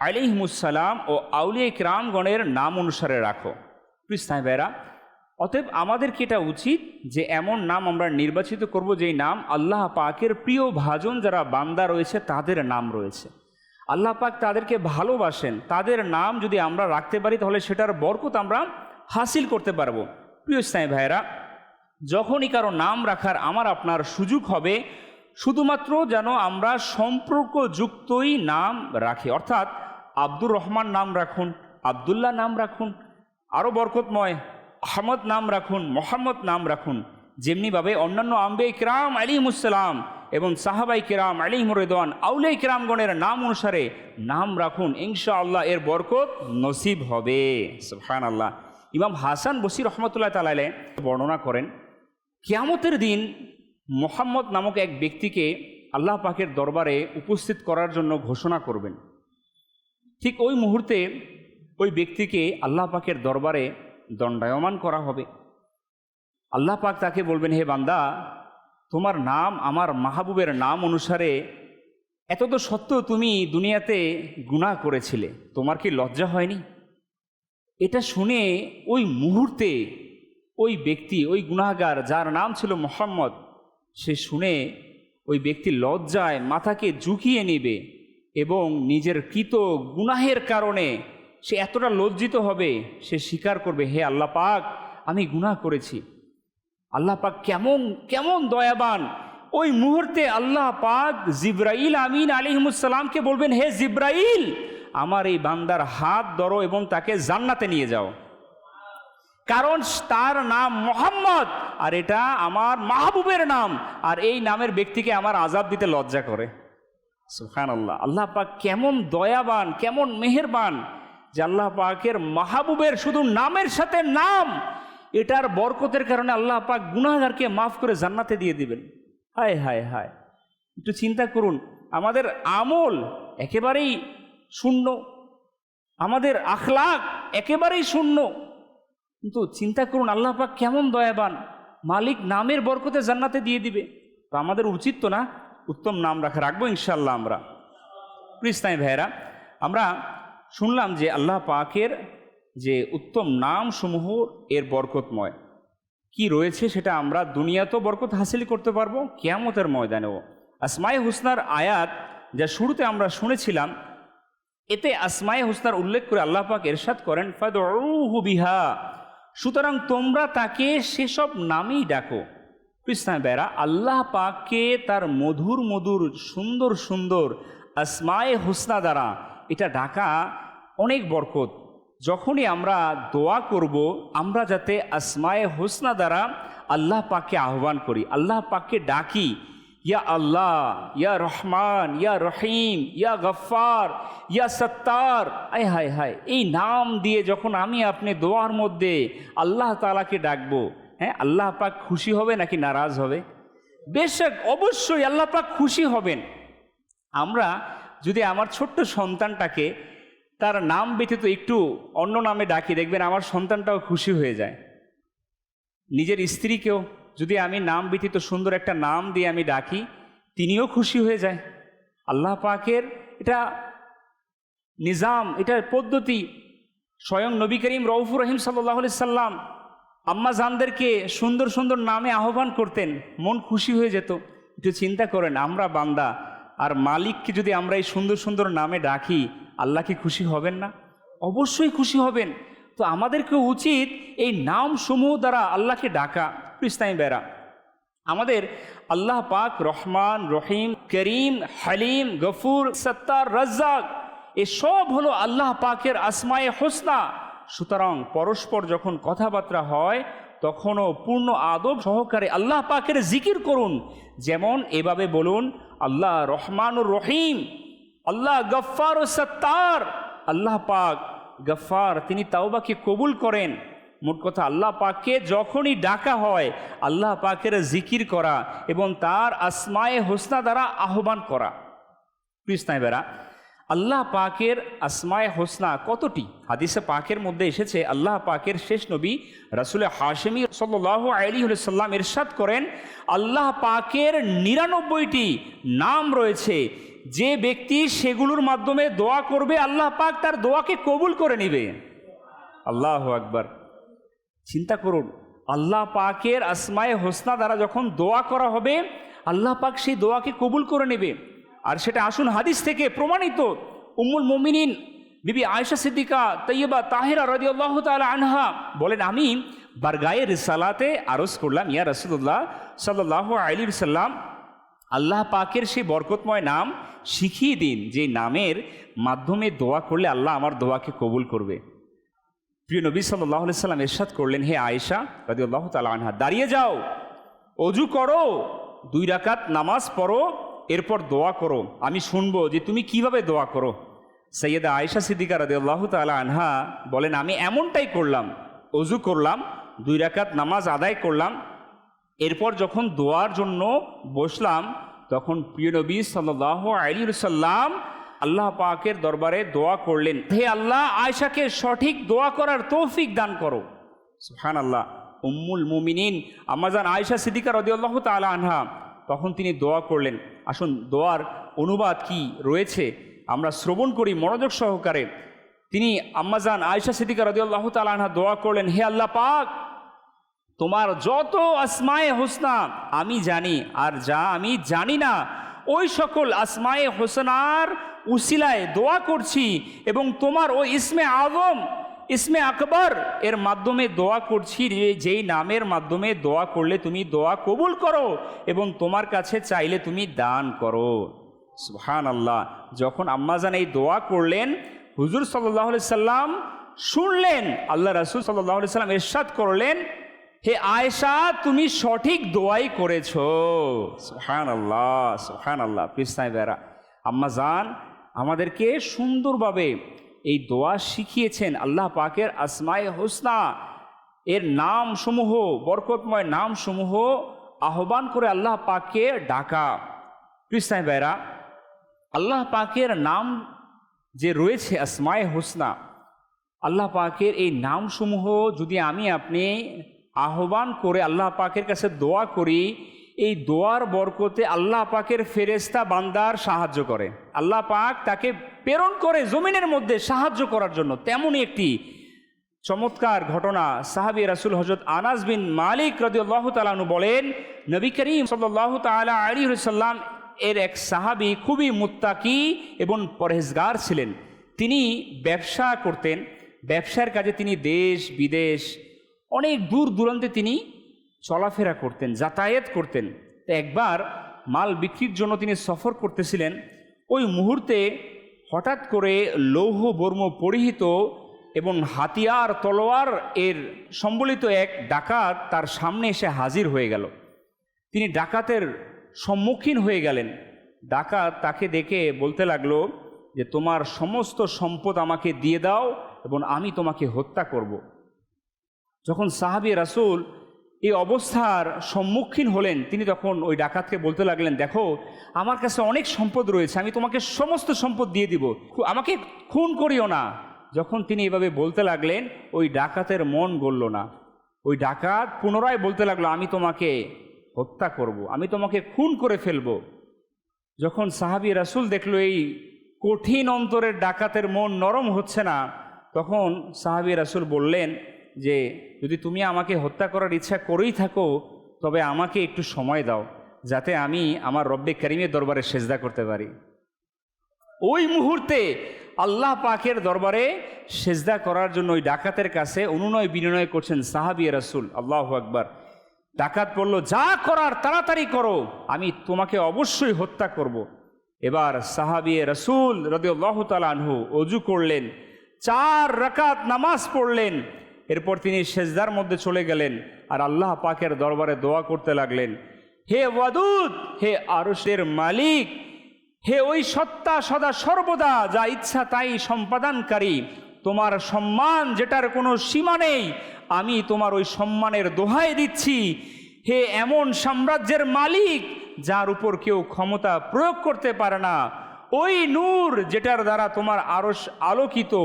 আলাইহিমুসসালাম ও আউলিয়া কিরাম গণের নাম অনুসারে রাখো। কৃষ্ণাইবেরা অতএব আমাদেরকে এটা উচিত যে এমন নাম আমরা নির্বাচিত করব যেই নাম আল্লাহ পাকের প্রিয় ভাজন যারা বান্দা রয়েছে তাদের নাম রয়েছে। আল্লাহ পাক তাদেরকে ভালোবাসেন, তাদের নাম যদি আমরা রাখতে পারি তাহলে সেটার বরকত আমরা হাসিল করতে পারবো। প্রিয় ইসলামী ভাইয়েরা, যখনই কারো নাম রাখার আমার আপনার সুযোগ হবে, শুধুমাত্র যেন আমরা সম্পর্কযুক্তই নাম রাখি। অর্থাৎ আব্দুর রহমান নাম রাখুন, আবদুল্লাহ নাম রাখুন, আরও বরকতময় আহমদ নাম রাখুন, মোহাম্মদ নাম রাখুন। যেমনিভাবে অন্যান্য আম্বিয়া কিরাম আলাইহিমুসসালাম এবং সাহাবাই কিরাম আলাইহিমুর রিদওয়ান আউলিয়া কিরামগণের নাম অনুসারে নাম রাখুন, ইনশাআল্লাহ এর বরকত নসিব হবে। সুবহানাল্লাহ। ইমাম হাসান বসরি রহমতুল্লাহ তাআলা আলাইহি বর্ণনা করেন, কিয়ামতের দিন মোহাম্মদ নামক এক ব্যক্তিকে আল্লাহ পাকের দরবারে উপস্থিত করার জন্য ঘোষণা করবেন। ঠিক ওই মুহূর্তে ওই ব্যক্তিকে আল্লাহ পাকের দরবারে দণ্ডায়মান করা হবে। আল্লাহ পাক তাকে বলবেন, হে বান্দা, তোমার নাম আমার মাহবুবের নাম অনুসারে এত তো সত্ত্বেও তুমি দুনিয়াতে গুনাহ করেছিলে, তোমার কি লজ্জা হয়নি? এটা শুনে ওই মুহূর্তে ওই ব্যক্তি, ওই গুনাহগার যার নাম ছিল মোহাম্মদ, সে শুনে ওই ব্যক্তি লজ্জায় মাথাকে ঝুঁকিয়ে নেবে এবং নিজের কৃত গুনাহের কারণে সে এতটা লজ্জিত হবে, সে স্বীকার করবে, হে আল্লাহ পাক, আমি গুনাহ করেছি। আল্লাহ পাক কেমন কেমন দয়াবান! ওই মুহূর্তে আল্লাহ পাক জিব্রাইল আমিন আলাইহিমুসসালামকে বলবেন, হে জিব্রাইল, আমার এই বান্দার হাত ধরো এবং তাকে জান্নাতে নিয়ে যাও, কারণ তার নাম মোহাম্মদ আর এটা আমার মাহবুবের নাম, আর এই নামের ব্যক্তিকে আমার আযাব দিতে লজ্জা করে। সুবহানাল্লাহ। আল্লাহ পাক কেমন দয়াবান, কেমন মেহেরবান যে আল্লাহ পাকের মাহবুবের শুধু নামের সাথে নাম, এটার বরকতের কারণে আল্লাহ পাক গুনাহগারকে মাফ করে জান্নাতে দিয়ে দিবেন। হায় হায় হায়, একটু চিন্তা করুন, আমাদের আমল একেবারেই শূন্য, আমাদের আখলাক একেবারেই শূন্য, কিন্তু চিন্তা করুন আল্লাহ পাক কেমন দয়াবান, মালিক নামের বরকতে জান্নাতে দিয়ে দিবে। তো আমাদের উচিত তো না উত্তম নাম রাখবো ইনশাআল্লাহ আমরা। প্রিয় ইসলামী ভাইয়েরা, আমরা শুনলাম যে আল্লাহ পাকের যে উত্তম নাম সমূহ এর বরকতময় কি রয়েছে, সেটা আমরা দুনিয়াতেও বরকত হাসিল করতে পারবো, কিয়ামতের ময়দানেও। আসমায়ে হুসনার আয়াত যা শুরুতে আমরা শুনেছিলাম, এতে আসমায়ে হুসনার উল্লেখ করে আল্লাহ পাক ইরশাদ করেন, ফাদউহু বিহা, সুতরাং তোমরা তাকে সেসব নামেই ডাকো। ইসলামী ভাইয়েরা, আল্লাহ পাককে তার মধুর মধুর সুন্দর সুন্দর আসমায়ে হুসনা দ্বারা এটা ডাকা অনেক বরকত। যখনই আমরা দোয়া করব, আমরা যাতে আসমায়ে হুসনা দ্বারা আল্লাহ পাককে আহ্বান করি, আল্লাহ পাককে ডাকি, ইয়া আল্লাহ, ইয়া রহমান, ইয়া রহিম, ইয়া গফফার, ইয়া সত্তার। আয় হায় হায়, এই নাম দিয়ে যখন আমি আপনি দোয়ার মধ্যে আল্লাহ তাআলাকে ডাকবো, হ্যাঁ, আল্লাহ পাক খুশি হবে নাকি নারাজ হবে? বেশক অবশ্যই আল্লাহ পাক খুশি হবেন। আমরা যদি আমার ছোট্ট সন্তানটাকে তার নাম ব্যতীত একটু অন্য নামে ডাকি, দেখবেন আমার সন্তানটাও খুশি হয়ে যায়। নিজের স্ত্রীকেও যদি আমি নাম ব্যতীত সুন্দর একটা নাম দিয়ে আমি ডাকি, তিনিও খুশি হয়ে যায়। আল্লাহ পাকের এটা নিজাম, এটা পদ্ধতি। স্বয়ং নবী করিম রউফুর রহিম সাল্লাল্লাহু আলাইহি সাল্লাম আম্মা জানদেরকে সুন্দর সুন্দর নামে আহ্বান করতেন, মন খুশি হয়ে যেত। একটু চিন্তা করেন, আমরা বান্দা আর মালিককে যদি আমরা এই সুন্দর সুন্দর নামে ডাকি, আল্লাহ কি খুশি হবেন না? অবশ্যই খুশি হবেন। তো আমাদেরকে উচিত এই নাম সমূহ দ্বারা আল্লাহকে ডাকা। ইসলামী ভাইয়েরা, আমাদের আল্লাহ পাক রহমান, রহিম, করিম, হালিম, গফুর, সত্তার, রাজ্জাক, এসব হলো আল্লাহ পাকের আসমায়ে হুসনা। সুতরাং পরস্পর যখন কথাবার্তা হয়, তখনও পূর্ণ আদব সহকারে আল্লাহ পাকের জিকির করুন। যেমন এভাবে বলুন, আল্লাহ রহমানুর রহিম, আল্লাহ গফফার ও সত্তার। আল্লাহ পাক গফফার, তিনি তাওবাকে কবুল করেন। মোট কথা, আল্লাহ পাককে যখনই ডাকা হয়, আল্লাহ পাকের জিকির করা এবং তার আসমায়ে হুসনা দ্বারা আহ্বান করা। ইসলামী ভাইয়েরা, আল্লাহ পাকের আসমায়ে হুসনা কতটি? হাদিসে পাকের মধ্যে এসেছে, আল্লাহ পাকের শেষ নবী রাসূল হাশেমি সাল্লাল্লাহু আলাইহি ওয়াসাল্লাম ইরশাদ করেন, আল্লাহ পাকের ৯৯টি নাম রয়েছে, যে ব্যক্তি সেগুলোর মাধ্যমে দোয়া করবে, আল্লাহ পাক তার দোয়াকে কবুল করে নেবে। আল্লাহু আকবার। চিন্তা করুন, আল্লাহ পাকের আসমায়ে হুসনা দ্বারা যখন দোয়া করা হবে, আল্লাহ পাক সেই দোয়াকে কবুল করে নেবে। আর সেটা আসুন হাদিস থেকে প্রমাণিত। উম্মুল মুমিনিন বিবি আয়েশা সিদ্দিকা তৈয়বা তাহেরা রাদিয়াল্লাহু তাআলা আনহা বলেন, আমি বারগায়ে রিসালাতে আরজ করলাম, ইয়া রাসূলুল্লাহ সাল্লাল্লাহু আলাইহি ওয়াসাল্লাম, আল্লাহ পাকের সেই বরকতময় নাম শিখিয়ে দিন, যে নামের মাধ্যমে দোয়া করলে আল্লাহ আমার দোয়াকে কবুল করবে। প্রিয় নবী সাল্লাল্লাহু আলাইহি সাল্লাম ইরশাদ করলেন, হে আয়েশা রাদিয়াল্লাহু তাআলা আনহা, দাঁড়িয়ে যাও, অজু করো, 2 রাকাত নামাজ পড়ো, এরপর দোয়া করো, আমি শুনবো যে তুমি কিভাবে দোয়া করো। সৈয়দা আয়েশা সিদ্দিকা রাদিয়াল্লাহু তাআলা আনহা বলেন, আমি এমনটাই করলাম, অজু করলাম, 2 রাকাত নামাজ আদায় করলাম, এরপর যখন দোয়ার জন্য বসলাম তখন প্রিয় নবী সাল্লাল্লাহু আলাইহি ওয়াসাল্লাম আল্লাহ পাকের দরবারে দোয়া করলেন, হে আল্লাহ, আয়েশাকে সঠিক দোয়া করার তৌফিক দান করো। সুবহানাল্লাহ। উম্মুল মুমিনিন আম্মাজান আয়েশা সিদ্দিকা রাদিয়াল্লাহু তাআলা আনহা তখন তিনি দোয়া করলেন। আসুন দোয়ার অনুবাদ কি রয়েছে আমরা শ্রবণ করি মনোযোগ সহকারে। তিনি আম্মাজান আয়েশা সিদ্দিকা রাদিয়াল্লাহু তাআলা আনহা দোয়া করলেন, হে আল্লাহ পাক, তোমার যত আসমায়ে হোসনা আমি জানি, আর যা আমি জানি না ওই সকল আসমায়ে হোসনার উসিলায় দোয়া করছি, এবং তোমার ওই ইসমে আজম, ইসমে আকবর এর মাধ্যমে দোয়া করছি, যেই নামের মাধ্যমে দোয়া করলে তুমি দোয়া কবুল করো এবং তোমার কাছে চাইলে তুমি দান করো। সুবহানাল্লাহ। যখন আম্মাজান এই দোয়া করলেন, হুজুর সাল্লাল্লাহু আলাইহি সাল্লাম শুনলেন, আল্লাহ রাসূল সাল্লাল্লাহু আলাইহি সাল্লাম ইরশাদ করলেন, হে আয়েশা, তুমি সঠিক দোয়াই করেছো। সুবহানাল্লাহ, সুবহানাল্লাহ। পিসাই বেরা আম্মাজান আমাদেরকে সুন্দরভাবে এই দোয়া শিখিয়েছেন। আল্লাহ পাকের আসমায়ে হোসনা এর নামসমূহ, বরকতময় নামসমূহ আহ্বান করে আল্লাহ পাককে ডাকা। পিসাই বেরা আল্লাহ পাকের নাম যে রয়েছে আসমায়ে হোসনা, আল্লাহ পাকের এই নামসমূহ যদি আমি আপনি আহ্বান করে আল্লাহ পাকের কাছে দোয়া করি, এই দোয়ার বরকতে আল্লাহ পাকের ফেরেশতা বান্দার সাহায্য করে। আল্লাহ পাক তাকে প্রেরণ করে জমিনের মধ্যে সাহায্য করার জন্য। তেমনই একটি চমৎকার ঘটনা সাহাবী রাসূল হযরত আনাস বিন মালিক রাদিয়াল্লাহু তাআলা আনহু বলেন, নবী করিম সাল্লাল্লাহু তাআলা আলাইহি ওয়াসাল্লাম এর এক সাহাবী খুবই মুত্তাকি এবং পরহেজগার ছিলেন। তিনি ব্যবসা করতেন, ব্যবসার কাজে তিনি দেশ বিদেশ অনেক দূর দূরান্তে তিনি চলাফেরা করতেন, যাতায়াত করতেন। তো একবার মাল বিক্রির জন্য তিনি সফর করতেছিলেন। ওই মুহূর্তে হঠাৎ করে লৌহ বর্ম পরিহিত এবং হাতিয়ার তলোয়ার এর সম্বলিত এক ডাকাত তার সামনে এসে হাজির হয়ে গেল। তিনি ডাকাতের সম্মুখীন হয়ে গেলেন। ডাকাত তাকে দেখে বলতে লাগলো যে, তোমার সমস্ত সম্পদ আমাকে দিয়ে দাও এবং আমি তোমাকে হত্যা করব। যখন সাহাবী রাসূল এই অবস্থার সম্মুখীন হলেন, তিনি তখন ওই ডাকাতকে বলতে লাগলেন, দেখো আমার কাছে অনেক সম্পদ রয়েছে, আমি তোমাকে সমস্ত সম্পদ দিয়ে দিব, আমাকে খুন করিও না। যখন তিনি এভাবে বলতে লাগলেন, ওই ডাকাতের মন গলল না। ওই ডাকাত পুনরায় বলতে লাগলো, আমি তোমাকে হত্যা করব, আমি তোমাকে খুন করে ফেলব। যখন সাহাবী রাসূল দেখলো এই কঠিন অন্তরের ডাকাতের মন নরম হচ্ছে না, তখন সাহাবী রাসূল বললেন যে, যদি তুমি আমাকে হত্যা করার ইচ্ছা করেই থাকো, তবে আমাকে একটু সময় দাও, যাতে আমি আমার রব্বে কারীমের দরবারে সেজদা করতে পারি। ওই মুহূর্তে আল্লাহ পাকের দরবারে সেজদা করার জন্য ওই ডাকাতের কাছে অনুনয় বিনয় করছেন সাহাবী রাসূল। আল্লাহু আকবার। ডাকাত বলল, যা করার তাড়াতাড়ি করো, আমি তোমাকে অবশ্যই হত্যা করব। এবার সাহাবী রাসূল রাদিয়াল্লাহু তাআলা আনহু ওযু করলেন, 4 রাকাত নামাজ পড়লেন, এরপর তিনি সেজদার মধ্যে চলে গেলেন আর আল্লাহ পাকের দরবারে দোয়া করতে লাগলেন, হে ওয়াদুদ, হে আরশের মালিক, হে ওই সত্তা সদা সর্বদা যা ইচ্ছা তাই সম্পাদনকারী, তোমার সম্মান যেটার কোনো সীমা নেই, আমি তোমার ওই সম্মানের দোহাই দিচ্ছি। হে এমন সাম্রাজ্যের মালিক যার উপর কেউ ক্ষমতা প্রয়োগ করতে পারে না, ওই নূর যেটার দ্বারা তোমার আরশ আলোকিত,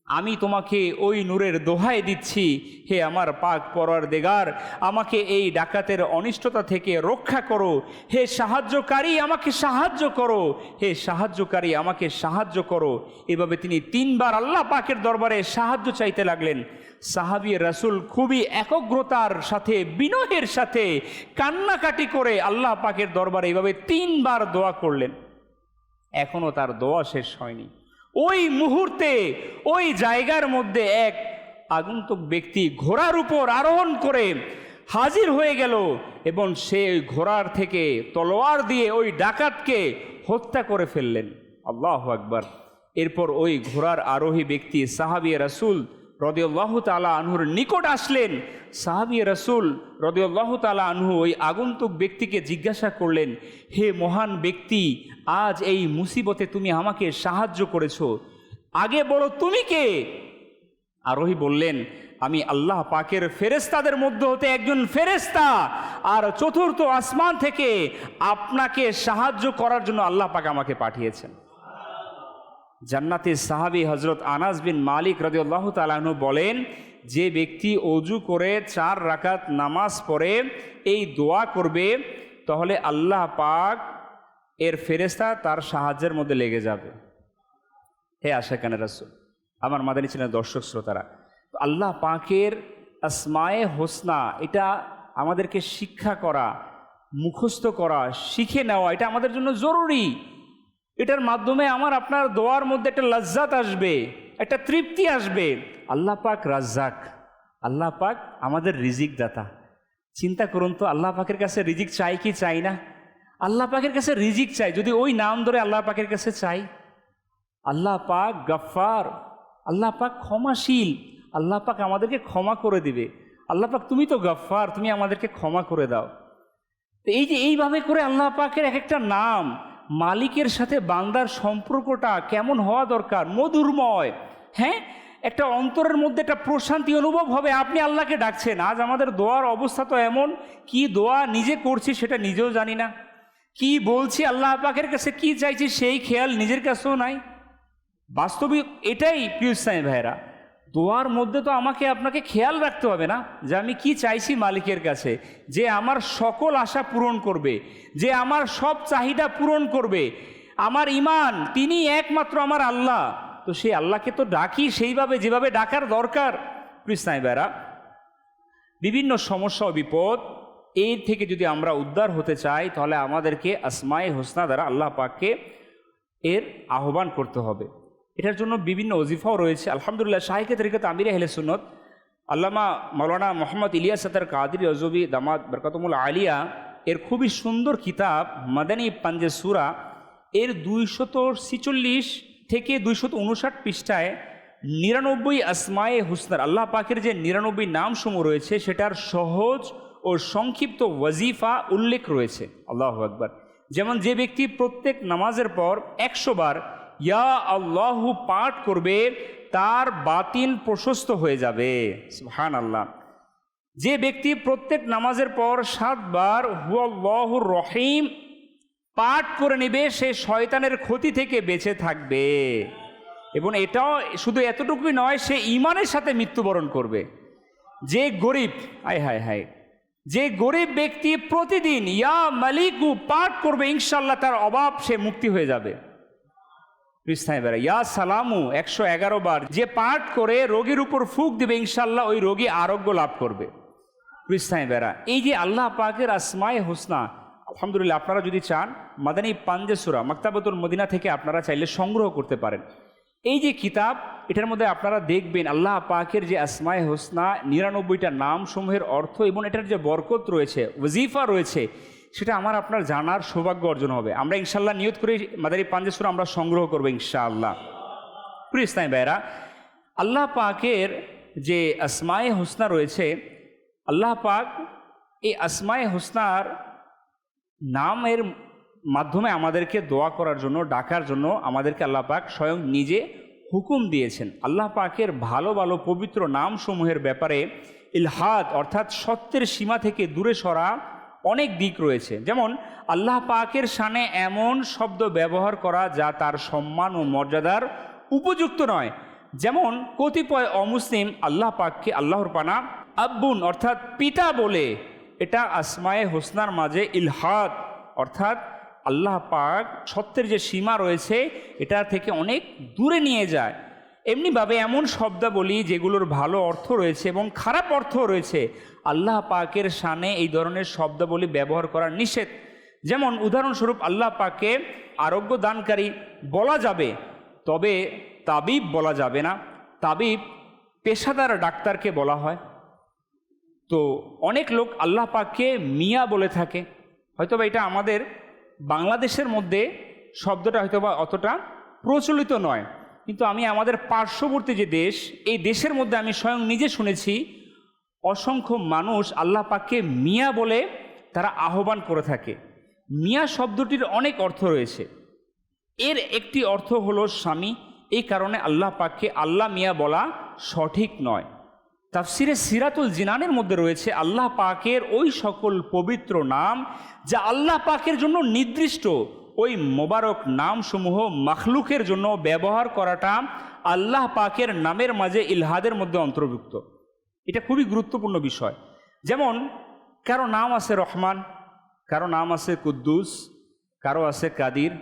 আমি তোমাকে ওই নূরের দোহাই দিচ্ছি। হে আমার পাক পরওয়ারদিগার, আমাকে এই ডাকাতের অনিষ্টতা থেকে রক্ষা করো। হে সাহায্যকারী, আমাকে সাহায্য করো। হে সাহায্যকারী, আমাকে সাহায্য করো। এভাবে তিনি 3 বার আল্লাহ পাকের দরবারে সাহায্য চাইতে লাগলেন। সাহাবী রাসূল খুবই একগ্রতার সাথে, বিনয়ের সাথে, কান্নাকাটি করে আল্লাহ পাকের দরবারে এভাবে 3 বার দোয়া করলেন। এখনও তার দোয়া শেষ হয়নি। ওই মুহূর্তে ওই জায়গার মধ্যে এক আগন্তুক ব্যক্তি ঘোড়ার উপর আরোহণ করে হাজির হয়ে গেল এবং সে ওই ঘোড়ার থেকে তলোয়ার দিয়ে ওই ডাকাতকে হত্যা করে ফেললেন। আল্লাহু আকবার। এরপর ওই ঘোড়ার আরোহী ব্যক্তি সাহাবী রাসূল রাদিয়াল্লাহু তাআলা আনহুর নিকট আসলেন। সাহাবী রাসূল রাদিয়াল্লাহু তাআলা আনহু ওই আগন্তুক ব্যক্তিকে জিজ্ঞাসা করলেন, হে মহান ব্যক্তি, আজ এই মুসিবতে তুমি আমাকে সাহায্য করেছো, আগে বলো তুমি কে? আরোহী বললেন, আমি আল্লাহ পাকের ফেরেশতাদের মধ্যে হতে একজন ফেরেশতা, আর চতুর্থ আসমান থেকে আপনাকে সাহায্য করার জন্য আল্লাহ পাক আমাকে পাঠিয়েছেন। জান্নাতের সাহাবী হযরত আনাস বিন মালিক রাদিয়াল্লাহু তাআলা আনহু বলেন, যে ব্যক্তি ওযু করে 4 রাকাত নামাজ পড়ে এই দোয়া করবে, তাহলে আল্লাহ পাক এর ফেরেশতা তার সাহায্যের মধ্যে লেগে যাবে। হে আশিকানে রাসূল, আমার মাদানী ছিলেন দর্শক শ্রোতারা, আল্লাহ পাকের আসমায়ে হোসনা এটা আমাদেরকে শিক্ষা করা, মুখস্থ করা, শিখে নেওয়া, এটা আমাদের জন্য জরুরি। এটার মাধ্যমে আমার আপনার দোয়ার মধ্যে একটা লজ্জাত আসবে, একটা তৃপ্তি আসবে। আল্লাহ পাক রাজ্জাক, আল্লাহ পাক আমাদের রিজিক দাতা। চিন্তা করুন তো, আল্লাহ পাকের কাছে রিজিক চাই কি চাই না? আল্লাহ পাকের কাছে রিজিক চাই, যদি ওই নাম ধরে আল্লাহ পাকের কাছে চাই। আল্লাহ পাক গফফার, আল্লাহ পাক ক্ষমাশীল, আল্লাহ পাক আমাদেরকে ক্ষমা করে দিবে। আল্লাহ পাক তুমি তো গফফার, তুমি আমাদেরকে ক্ষমা করে দাও। তো এই যে এইভাবে করে আল্লাহ পাকের এক একটা নাম, মালিকের সাথে বান্দার সম্পর্কটা কেমন হওয়া দরকার, মধুরময়। হ্যাঁ, একটা অন্তরের মধ্যে একটা প্রশান্তি অনুভব হবে, আপনি আল্লাহকে ডাকছেন। আজ আমাদের দোয়ার অবস্থা তো এমন, কি দোয়া নিজে করছি সেটা নিজেও জানি না, কি বলছি আল্লাহ পাকের কাছে, কি চাইছি সেই খেয়াল নিজের কাছেও নাই। বাস্তবিক এটাই প্রিয় ইসলামী ভাইয়েরা, দোয়ার মধ্যে তো আমাকে আপনাকে খেয়াল রাখতে হবে না যে আমি কি চাইছি মালিকের কাছে, যে আমার সকল আশা পূরণ করবে, যে আমার সব চাহিদা পূরণ করবে। আমার ঈমান তিনি একমাত্র আমার আল্লাহ, তো সেই আল্লাহকে তো ডাকি সেইভাবে যেভাবে ডাকার দরকার। প্রিয় ইসলামী ভাইয়েরা, বিভিন্ন সমস্যা ও বিপদ এর থেকে যদি আমরা উদ্ধার হতে চাই, তাহলে আমাদেরকে আসমায়ে হোসনা দ্বারা আল্লাহ পাককে এর আহ্বান করতে হবে। এটার জন্য বিভিন্ন ওজিফাও রয়েছে। আলহামদুলিল্লাহ, শাইখে তরিকত আমিরে আহলে সুন্নত আল্লামা মাওলানা মোহাম্মদ ইলিয়াস আতার কাদরি আজবি দামাত বরকাতুল আলিয়া এর খুবই সুন্দর কিতাব মাদানী পাঞ্জে সূরা এর 246 থেকে 259 পৃষ্ঠায় 99 আসমায়ে হুসনার আল্লাহ পাকের যে 99 নামসমূহ রয়েছে সেটার সহজ ও সংক্ষিপ্ত ওয়াজিফা উল্লেখ রয়েছে। আল্লাহু আকবার। যেমন যে ব্যক্তি প্রত্যেক নামাজের পর 100 বার ইয়া আল্লাহু পাঠ করবে, তার বাতিন প্রশস্ত হয়ে যাবে। সুবহানাল্লাহ। যে ব্যক্তি প্রত্যেক নামাজের পর 7 বার হুয়াল্লাহুর রহিম পাঠ করে নেবে, সে শয়তানের ক্ষতি থেকে বেঁচে থাকবে। এবং এটাও শুধু এতটুকুই নয়, সে ঈমানের সাথে মৃত্যুবরণ করবে। যে গরিব, হায় হায় হায়, যে গরিব ব্যক্তি প্রতিদিন ইয়া মালিকু পাঠ করবে, ইনশাআল্লাহ তার অভাব সে মুক্তি হয়ে যাবে। ইয়া সালামু 111 বার যে পাঠ করে রোগীর উপর ফুঁক দিবে, ইনশাআল্লাহ ওই রোগী আরোগ্য লাভ করবে। এই যে আল্লাহ পাকের আসমায়ে হুসনা, আলহামদুলিল্লাহ, আপনারা যদি চান মাদানী পাঞ্জে সূরা মাকতাবাতুল মদিনা থেকে আপনারা চাইলে সংগ্রহ করতে পারেন। এই যে কিতাব, এটার মধ্যে আপনারা দেখবেন আল্লাহ পাকের যে আসমায়ে হুসনা 99টা নাম সমূহের অর্থ এবং এটার যে বরকত রয়েছে, ওয়াজিফা রয়েছে, সেটা আমার আপনার জানার সৌভাগ্য অর্জন হবে। আমরা ইনশাআল্লাহ নিয়ত করে মাদানী পাঞ্জে সূরা আমরা সংগ্রহ করবো ইনশাআল্লাহ। প্রিয় ইসলামী ভাইরা, আল্লাহ পাকের যে আসমায়ে হুসনা রয়েছে, আল্লাহ পাক এই আসমায়ে হুসনার নামের মাধ্যমে আমাদেরকে দোয়া করার জন্য, ডাকার জন্য আমাদেরকে আল্লাহ পাক স্বয়ং নিজে হুকুম দিয়েছেন। আল্লাহ পাকের ভালো ভালো পবিত্র নামসমূহের ব্যাপারে ইলহাদ অর্থাৎ সত্যের সীমা থেকে দূরে সরা অনেক দিক রয়েছে। যেমন আল্লাহ পাকের শানে এমন শব্দ ব্যবহার করা যা তার সম্মান ও মর্যাদার উপযুক্ত নয়। যেমন কতিপয় অমুসলিম আল্লাহ পাককে আল্লাহর পানা আব্বুন অর্থাৎ পিতা বলে, এটা আসমায়ে হুসনার মাঝে ইলহাদ অর্থাৎ আল্লাহ পাক সত্যের যে সীমা রয়েছে এটা থেকে অনেক দূরে নিয়ে যায়। এমনিভাবে এমন শব্দাবলী যেগুলোর ভালো অর্থ রয়েছে এবং খারাপ অর্থ রয়েছে, আল্লাহ পাকের শানে এই ধরনের শব্দাবলী ব্যবহার করা নিষেধ। যেমন উদাহরণস্বরূপ আল্লাহ পাককে আরোগ্য দানকারী বলা যাবে, তবে তাবিব বলা যাবে না, তাবিব পেশাদার ডাক্তারকে বলা হয়। তো অনেক লোক আল্লাহ পাককে মিয়া বলে থাকে, হয়তোবা এটা আমাদের বাংলাদেশের মধ্যে শব্দটা হয়তোবা অতটা প্রচলিত নয়, কিন্তু আমি আমাদের পার্শ্ববর্তী যে দেশ, এই দেশের মধ্যে আমি স্বয়ং নিজে শুনেছি অসংখ্য মানুষ আল্লাহ পাককে মিয়া বলে তারা আহ্বান করে থাকে। মিয়া শব্দটির অনেক অর্থ রয়েছে, এর একটি অর্থ হলো স্বামী। এই কারণে আল্লাহ পাককে আল্লাহ মিয়া বলা সঠিক নয়। তাফসিরে সিরাতুল জিনানের মধ্যে রয়েছে আল্লাহ পাকের ওই সকল পবিত্র নাম যা আল্লাহ পাকের জন্য নির্দিষ্ট, ওই মোবারক নামসমূহ মাখলুকের জন্য ব্যবহার করাটা আল্লাহ পাকের নামের মাঝে ইলহাদের মধ্যে অন্তর্ভুক্ত। এটা খুবই গুরুত্বপূর্ণ বিষয়। যেমন কারো নাম আছে রহমান, কারো নাম আছে কুদ্দুস, কারো আছে কাদির।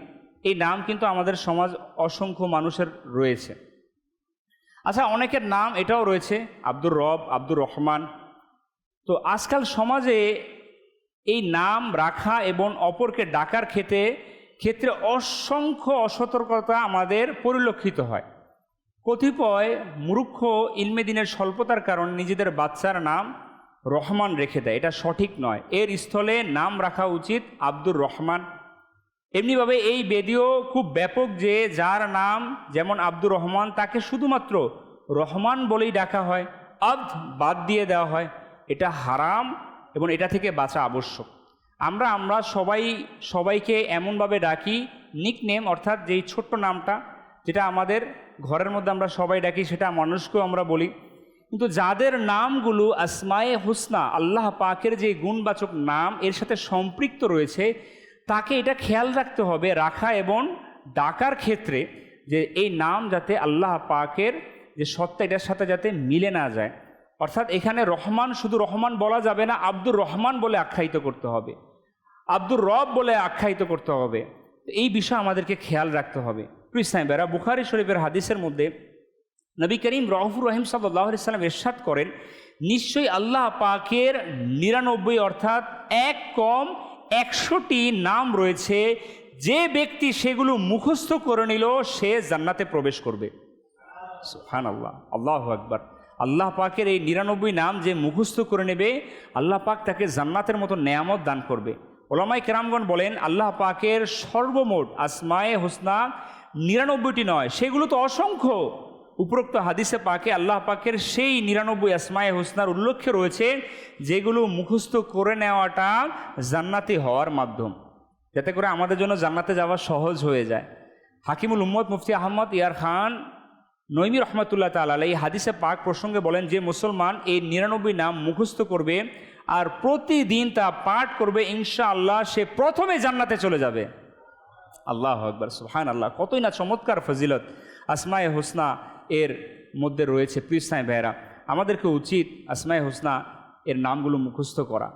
এই নাম কিন্তু আমাদের সমাজ অসংখ্য মানুষের রয়েছে। আচ্ছা, অনেকের নাম এটাও রয়েছে আব্দুর রব, আব্দুর রহমান। তো আজকাল সমাজে এই নাম রাখা এবং অপরকে ডাকার ক্ষেত্রে অসংখ্য অসতর্কতা আমাদের পরিলক্ষিত হয়। কতিপয় মূর্খ ইলমে দিনের স্বল্পতার কারণে নিজেদের বাচ্চার নাম রহমান রেখে দেয়, এটা সঠিক নয়। এর স্থলে নাম রাখা উচিত আব্দুর রহমান। এমনিভাবে এই বেদিও খুব ব্যাপক যে যার নাম যেমন আব্দুর রহমান তাকে শুধুমাত্র রহমান বলেই ডাকা হয়, আব্দ বাদ দিয়ে দেওয়া হয়। এটা হারাম এবং এটা থেকে বাঁচা আবশ্যক। আমরা সবাইকে এমনভাবে ডাকি নিকনেম, অর্থাৎ যেই ছোট্ট নামটা যেটা আমাদের ঘরের মধ্যে আমরা সবাই ডাকি সেটা মানুষকেও আমরা বলি। কিন্তু যাদের নামগুলো আসমায়ে হুসনা আল্লাহ পাকের যে গুণবাচক নাম এর সাথে সম্পৃক্ত রয়েছে তাকে এটা খেয়াল রাখতে হবে রাখা এবং ডাকার ক্ষেত্রে যে এই নাম যাতে আল্লাহ পাকের যে সত্তা এটার সাথে যাতে মিলে না যায়। অর্থাৎ এখানে রহমান শুধু রহমান বলা যাবে না, আব্দুর রহমান বলে আখ্যায়িত করতে হবে, আব্দুর রব বলে আখ্যায়িত করতে হবে। এই বিষয় আমাদেরকে খেয়াল রাখতে হবে। প্রিয় বুখারী শরীফের হাদিসের মধ্যে নবী করিম রাউফুর রহিম সাল্লাল্লাহু আলাইহি সাল্লাম ইরশাদ করেন, নিশ্চয়ই আল্লাহ পাকের 99 অর্থাৎ এক কম 100টি নাম রয়েছে, যে ব্যক্তি সেগুলো মুখস্থ করে নিল সে জান্নাতে প্রবেশ করবে। সুবহানাল্লাহ, আল্লাহু আকবার। আল্লাহ পাকের এই 99 নাম যে মুখস্থ করে নেবে আল্লাহ পাক তাকে জান্নাতের মতো নেয়ামত দান করবে। ওলামায়ে কেরামগণ বলেন আল্লাহ পাকের সর্বমোট আসমায়ে হুসনা 99টি নয়, সেগুলো তো অসংখ্য। উপরোক্ত হাদিসে পাকে আল্লাহ পাকের সেই 99 আসমায়ে হুসনার উল্লেখ রয়েছে যেগুলো মুখস্থ করে নেওয়াটা জান্নাতি হওয়ার মাধ্যম, যাতে করে আমাদের জন্য জান্নাতে যাওয়া সহজ হয়ে যায়। হাকিমুল উম্মত মুফতি আহমদ ইয়ার খান নঈমী রহমতুল্লাহ তাআলা আলাইহি হাদিসে পাক প্রসঙ্গে বলেন যে মুসলমান এই 99 নাম মুখস্থ করবে আর প্রতিদিন তা পাঠ করবে, ইনশাআল্লাহ সে প্রথমে জান্নাতে চলে যাবে। আল্লাহু আকবার, সুবহানাল্লাহ। কতই না চমৎকার ফজিলত আসমায়ে হুসনা এর মধ্যে রয়েছে। প্রিয় ভাইয়েরা, আমাদেরকে উচিত আসমায়ে হুসনা এর নামগুলো মুখস্থ করা।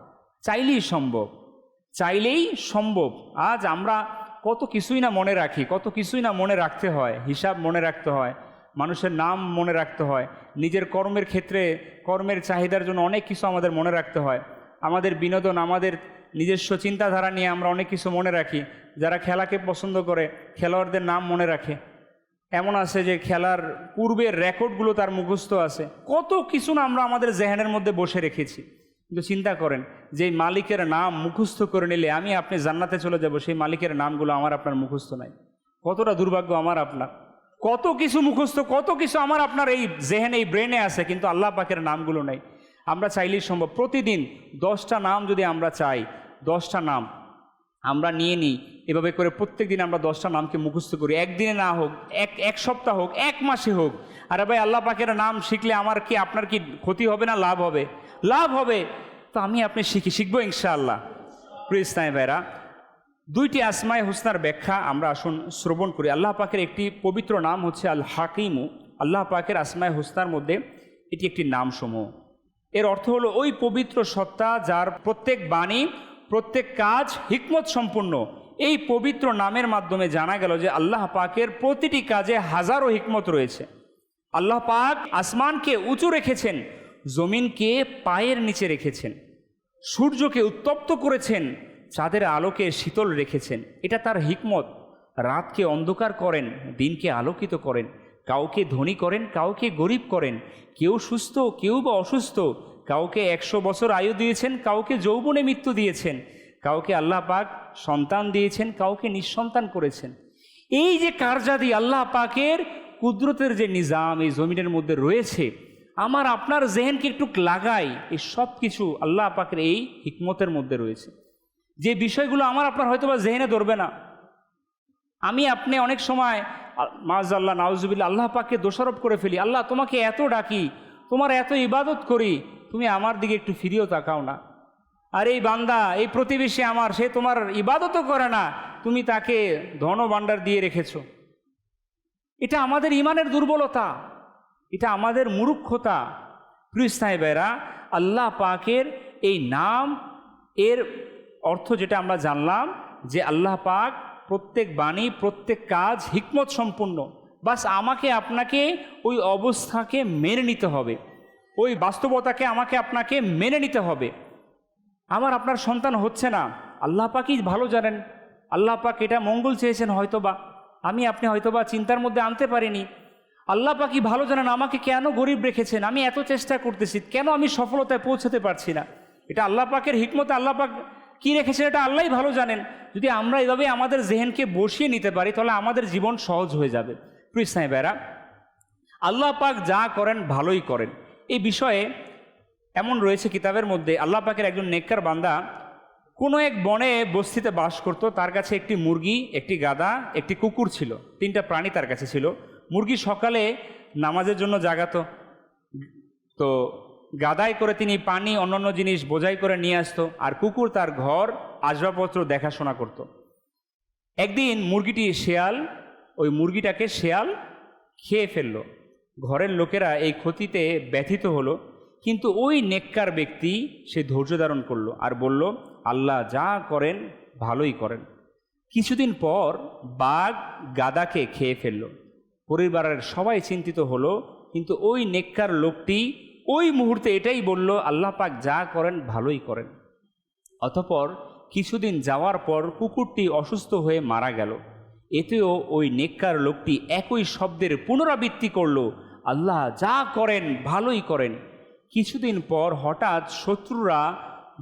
চাইলেই সম্ভব। আজ আমরা কত কিছুই না মনে রাখি, কত কিছুই না মনে রাখতে হয়, হিসাব মনে রাখতে হয়, মানুষের নাম মনে রাখতে হয়, নিজের কর্মের ক্ষেত্রে কর্মের চাহিদার জন্য অনেক কিছু আমাদের মনে রাখতে হয়, আমাদের বিনোদন, আমাদের নিজস্ব চিন্তাধারা নিয়ে আমরা অনেক কিছু মনে রাখি। যারা খেলাকে পছন্দ করে খেলোয়াড়দের নাম মনে রাখে, এমন আছে যে খেলার পূর্বের রেকর্ডগুলো তার মুখস্থ আছে। কত কিছু না আমরা আমাদের জেহেনের মধ্যে বসে রেখেছি। কিন্তু চিন্তা করেন যে মালিকের নাম মুখস্থ করে নিলে আমি আপনি জান্নাতে চলে যাব, সেই মালিকের নামগুলো আমার আপনার মুখস্থ নাই। কতটা দুর্ভাগ্য আমার আপনার। কত কিছু মুখস্থ, কত কিছু আমার আপনার এই জেহেনে, এই ব্রেনে আছে, কিন্তু আল্লাহ পাকের নামগুলো নাই। আমরা চাইলেই সম্ভব। প্রতিদিন 10টা নাম যদি আমরা চাই, 10টা নাম আমরা নিয়ে নিই, এভাবে করে প্রত্যেক দিন আমরা 10টা নামকে মুখস্থ করি। একদিনে না হোক, এক সপ্তাহ হোক, 1 মাসে হোক। আরে ভাই, আল্লাহ পাকের নাম শিখলে আমার কি আপনার কি ক্ষতি হবে না লাভ হবে? লাভ হবে। তো আমি আপনি শিখবো ইনশাআল্লাহ। প্রিয় ইসলামী ভাইরা, 2টি আসমায়ে হুসনার ব্যাখ্যা আমরা আসুন শ্রবণ করি। আল্লাহ পাকের একটি পবিত্র নাম হচ্ছে আল হাকিমু। আল্লাহ পাকের আসমায়ে হুসনার মধ্যে এটি একটি নাম সমূহ। এর অর্থ হলো ওই পবিত্র সত্তা যার প্রত্যেক বাণী, প্রত্যেক কাজ হিকমত সম্পূর্ণ। এই পবিত্র নামের মাধ্যমে জানা গেল যে আল্লাহ পাকের প্রতিটি কাজে হাজারো হিকমত রয়েছে। আল্লাহ পাক আসমানকে উঁচু রেখেছেন, জমিনকে পায়ের নিচে রেখেছেন, সূর্যকে উত্তপ্ত করেছেন, চাঁদের আলোকে শীতল রেখেছেন। এটা তার হিকমত। রাতকে অন্ধকার করেন, দিনকে আলোকিত করেন, কাউকে ধনী করেন, কাউকে গরিব করেন, কেউ সুস্থ কেউ বা অসুস্থ, কাউকে 100 বছর আয়ু দিয়েছেন, কাউকে যৌবনে মৃত্যু দিয়েছেন, কাউকে আল্লাহ পাক সন্তান দিয়েছেন, কাউকে নিঃসন্তান করেছেন। এই যে কার্যাদি আল্লাহ পাকের কুদরতের যে নিজাম এই জমিনের মধ্যে রয়েছে, আমার আপনার জেহেনকে একটু লাগাই, এই সব কিছু আল্লাহ পাকের এই হিকমতের মধ্যে রয়েছে, যে বিষয়গুলো আমার আপনার হয়তো বা জেহেনে ধরবে না। আমি আপনি অনেক সময় মাআযাল্লাহ নাউজুবিল্লাহ আল্লাহ পাককে দোষারোপ করে ফেলি, আল্লাহ তোমাকে এত ডাকি, তোমার এত ইবাদত করি, তুমি আমার দিকে একটু ফিরিয়েও তাকাও না। আর এই বান্দা, এই প্রতিবেশী আমার, সে তোমার ইবাদতও করে না, তুমি তাকে ধন ভাণ্ডার দিয়ে রেখেছো। এটা আমাদের ইমানের দুর্বলতা, এটা আমাদের মূর্খতা। প্রিয় ভাইরা, আল্লাহ পাকের এই নাম এর অর্থ যেটা আমরা জানলাম যে আল্লাহ পাক প্রত্যেক বাণী প্রত্যেক কাজ হিকমত সম্পূর্ণ। বাস আমাকে আপনাকে ওই অবস্থাকে মেনে নিতে হবে, ওই বাস্তবতাকে আমাকে আপনাকে মেনে নিতে হবে। আমার আপনার সন্তান হচ্ছে না, আল্লাহ পাকই ভালো জানেন। আল্লাহ পাক এটা মঙ্গল চেয়েছেন হয়তোবা, আমি আপনি হয়তোবা চিন্তার মধ্যে আনতে পারিনি। আল্লাহ পাকই ভালো জানেন আমাকে কেন গরিব রেখেছেন, আমি এত চেষ্টা করতেছি, কেন আমি সফলতায় পৌঁছাতে পারছি না। এটা আল্লাহ পাকের হিকমতে আল্লাহ পাক কী রেখেছেন এটা আল্লাহই ভালো জানেন। যদি আমরা এইভাবে আমাদের জেহেনকে বসিয়ে নিতে পারি তাহলে আমাদের জীবন সহজ হয়ে যাবে। প্রিয় ভাইরা, আল্লাহ পাক যা করেন ভালোই করেন। এই বিষয়ে এমন রয়েছে কিতাবের মধ্যে, আল্লাহ পাকের একজন নেককার বান্দা কোনো এক বনে বস্তিতে বাস করত। তার কাছে একটি মুরগি, একটি গাধা, একটি কুকুর ছিল, 3টা প্রাণী তার কাছে ছিল। মুরগি সকালে নামাজের জন্য জাগাতো, তো গাদায় করে তিনি পানি অন্যান্য জিনিস বোঝাই করে নিয়ে আসতো, আর কুকুর তার ঘর আসবাবপত্র দেখাশোনা করত। একদিন ওই মুরগিটাকে শেয়াল খেয়ে ফেললো। ঘরের লোকেরা এই ক্ষতিতে ব্যথিত হলো, কিন্তু ওই নেককার ব্যক্তি সে ধৈর্য ধারণ করলো আর বলল, আল্লাহ যা করেন ভালোই করেন। কিছুদিন পর বাঘ গাদাকে খেয়ে ফেলল। পরিবারের সবাই চিন্তিত হলো, কিন্তু ওই নেককার লোকটি ওই মুহূর্তে এটাই বলল, আল্লাহ পাক যা করেন ভালোই করেন। অতঃপর কিছুদিন যাওয়ার পর কুকুরটি অসুস্থ হয়ে মারা গেল। এতেও ওই নেককার লোকটি একই শব্দের পুনরাবৃত্তি করল, আল্লাহ যা করেন ভালোই করেন। কিছুদিন পর হঠাৎ শত্রুরা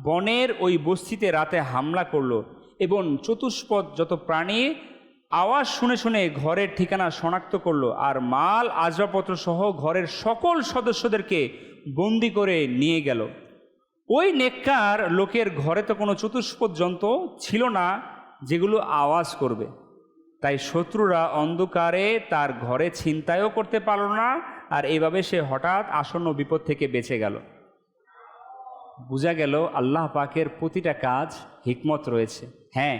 বনের ওই বস্তিতে রাতে হামলা করলো এবং চতুষ্পদ যত প্রাণী আওয়াজ শুনে শুনে ঘরের ঠিকানা শনাক্ত করলো, আর মাল আসবাবপত্র সহ ঘরের সকল সদস্যদেরকে বন্দি করে নিয়ে গেল। ওই নেককার লোকের ঘরে তো কোনো চতুষ্পদ জন্তু ছিল না যেগুলো আওয়াজ করবে, তাই শত্রুরা অন্ধকারে তার ঘরে ছিনতাইও করতে পারল না, আর এইভাবে সে হঠাৎ আসন্ন বিপদ থেকে বেঁচে গেল। বোঝা গেল আল্লাহ পাকের প্রতিটা কাজ হিকমত রয়েছে। হ্যাঁ,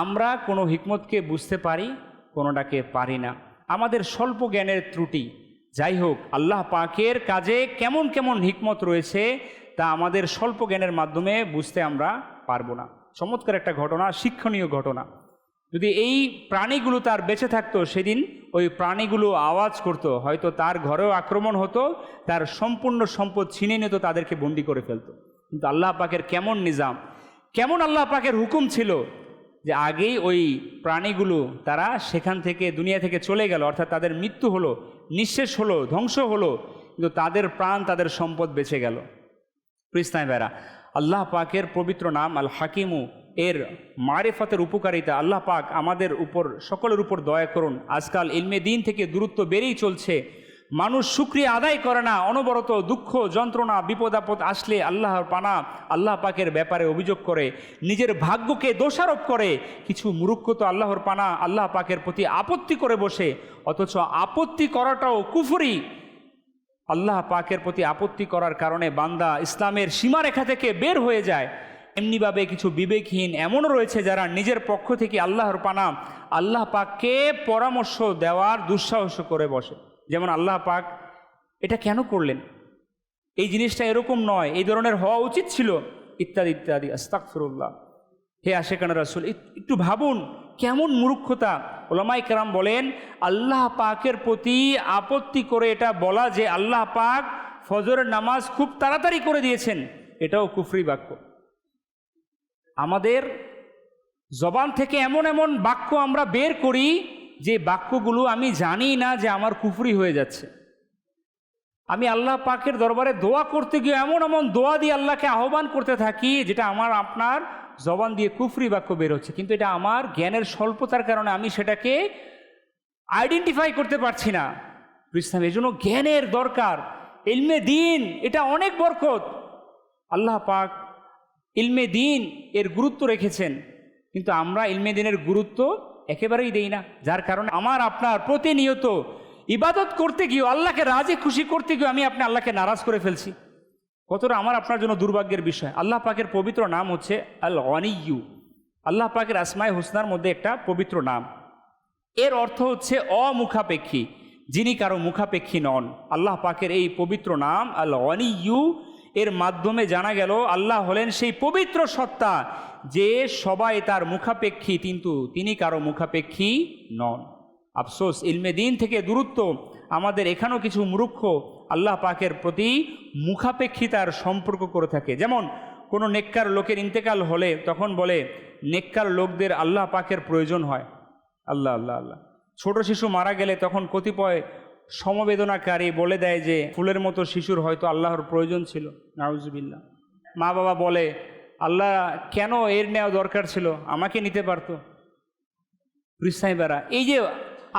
আমরা কোনো হিকমতকে বুঝতে পারি, কোনোটাকে পারি না, আমাদের স্বল্প জ্ঞানের ত্রুটি। যাই হোক, আল্লাহ পাকের কাজে কেমন কেমন হিকমত রয়েছে তা আমাদের স্বল্প জ্ঞানের মাধ্যমে বুঝতে আমরা পারবো না। চমৎকার একটা ঘটনা, শিক্ষণীয় ঘটনা। যদি এই প্রাণীগুলো তার বেঁচে থাকতো, সেদিন ওই প্রাণীগুলো আওয়াজ করত, হয়তো তার ঘরেও আক্রমণ হতো, তার সম্পূর্ণ সম্পদ ছিনিয়ে নিত, তাদেরকে বন্দি করে ফেলতো। কিন্তু আল্লাহ পাকের কেমন নিজাম, কেমন আল্লাহ পাকের হুকুম ছিল যে আগেই ওই প্রাণীগুলো তারা সেখান থেকে দুনিয়া থেকে চলে গেল, অর্থাৎ তাদের মৃত্যু হলো, নিঃশেষ হলো, ধ্বংস হলো, কিন্তু তাদের প্রাণ তাদের সম্পদ বেঁচে গেল। প্রিস্তায় বেড়া, আল্লাহ পাকের পবিত্র নাম আল হাকিমু এর মারিফতের উপকারিতা আল্লাহ পাক আমাদের উপর, সকলের উপর দয়া করুন। আজকাল ইলমে দিন থেকে দূরত্ব বেড়েই চলছে, মানুষ শুকরিয়া আদায় করে না, অনবরত দুঃখ যন্ত্রণা বিপদ আপদ আসলে আল্লাহর পানা আল্লাহ পাকের ব্যাপারে অভিযোগ করে, নিজের ভাগ্যকে দোষারোপ করে। কিছু মূর্খ তো আল্লাহর পানা আল্লাহ পাকের প্রতি আপত্তি করে বসে, অথচ আপত্তি করাটাও কুফরি। আল্লাহ পাকের প্রতি আপত্তি করার কারণে বান্দা ইসলামের সীমারেখা থেকে বের হয়ে যায়। এমনিভাবে কিছু বিবেকহীন এমনও রয়েছে যারা নিজের পক্ষ থেকে আল্লাহর পানা আল্লাহ পাককে পরামর্শ দেওয়ার দুঃসাহস করে বসে, যেমন আল্লাহ পাক এটা কেন করলেন, এই জিনিসটা এরকম নয়, এই ধরনের হওয়া উচিত ছিল, ইত্যাদি ইত্যাদি। আস্তাগফিরুল্লাহ। হে আশিকানা রাসূল, একটু ভাবুন কেমন মূর্খতা। উলামায়ে কেরাম বলেন, আল্লাহ পাকের প্রতি আপত্তি করে এটা বলা যে আল্লাহ পাক ফজরের নামাজ খুব তাড়াতাড়ি করে দিয়েছেন, এটাও কুফরি বাক্য। আমাদের জবান থেকে এমন এমন বাক্য আমরা বের করি যে বাক্যগুলো আমি জানি না যে আমার কুফরি হয়ে যাচ্ছে। আমি আল্লাহ পাকের দরবারে দোয়া করতে গিয়ে এমন এমন দোয়া দিয়ে আল্লাহকে আহ্বান করতে থাকি যেটা আমার আপনার জবান দিয়ে কুফরি বাক্য বের হচ্ছে, কিন্তু এটা আমার জ্ঞানের স্বল্পতার কারণে আমি সেটাকে আইডেন্টিফাই করতে পারছি না। ইসলাম এই জন্য জ্ঞানের দরকার। ইলমে দিন এটা অনেক বরকত। আল্লাহ পাক ইলমে দিন এর গুরুত্ব রেখেছেন, কিন্তু আমরা ইলমে দিনের গুরুত্ব একেবারেই দেই না, যার কারণে আমার আপনার প্রতিনিয়ত ইবাদত করতে গিয়েও আল্লাহকে রাজি খুশি করতে গিয়ে আমি আপনি আল্লাহকে নারাজ করে ফেলছি। কতটা আমার আপনার জন্য দুর্ভাগ্যের বিষয়। আল্লাহ পাকের পবিত্র নাম হচ্ছে আল গনিয়্যু। আল্লাহ পাকের আসমায়ে হুসনার মধ্যে একটা পবিত্র নাম। এর অর্থ হচ্ছে অমুখাপেক্ষী, যিনি কারো মুখাপেক্ষী নন। আল্লাহ পাকের এই পবিত্র নাম আল গনিয়্যু এর মাধ্যমে জানা গেল আল্লাহ হলেন সেই পবিত্র সত্তা যে সবাই তার মুখাপেক্ষী, কিন্তু তিনি কারো মুখাপেক্ষী নন। আফসোস, ইলমে দিন থেকে দূরত্ব। আমাদের এখানেও কিছু মূর্খ আল্লাহ পাকের প্রতি মুখাপেক্ষিতার সম্পর্ক করে থাকে। যেমন কোনো নেককার লোকের ইন্তেকাল হলে তখন বলে নেককার লোকদের আল্লাহ পাকের প্রয়োজন হয়। আল্লাহ আল্লাহ আল্লাহ। ছোট শিশু মারা গেলে তখন কতিপয় সমবেদনাকারী বলে দেয় যে ফুলের মতো শিশুর হয়তো আল্লাহর প্রয়োজন ছিল। নাউজুবিল্লাহ। মা বাবা বলে আল্লাহ কেন এর নেওয়া দরকার ছিল, আমাকে নিতে পারতো। পৃষ্ঠাইবারা, এই যে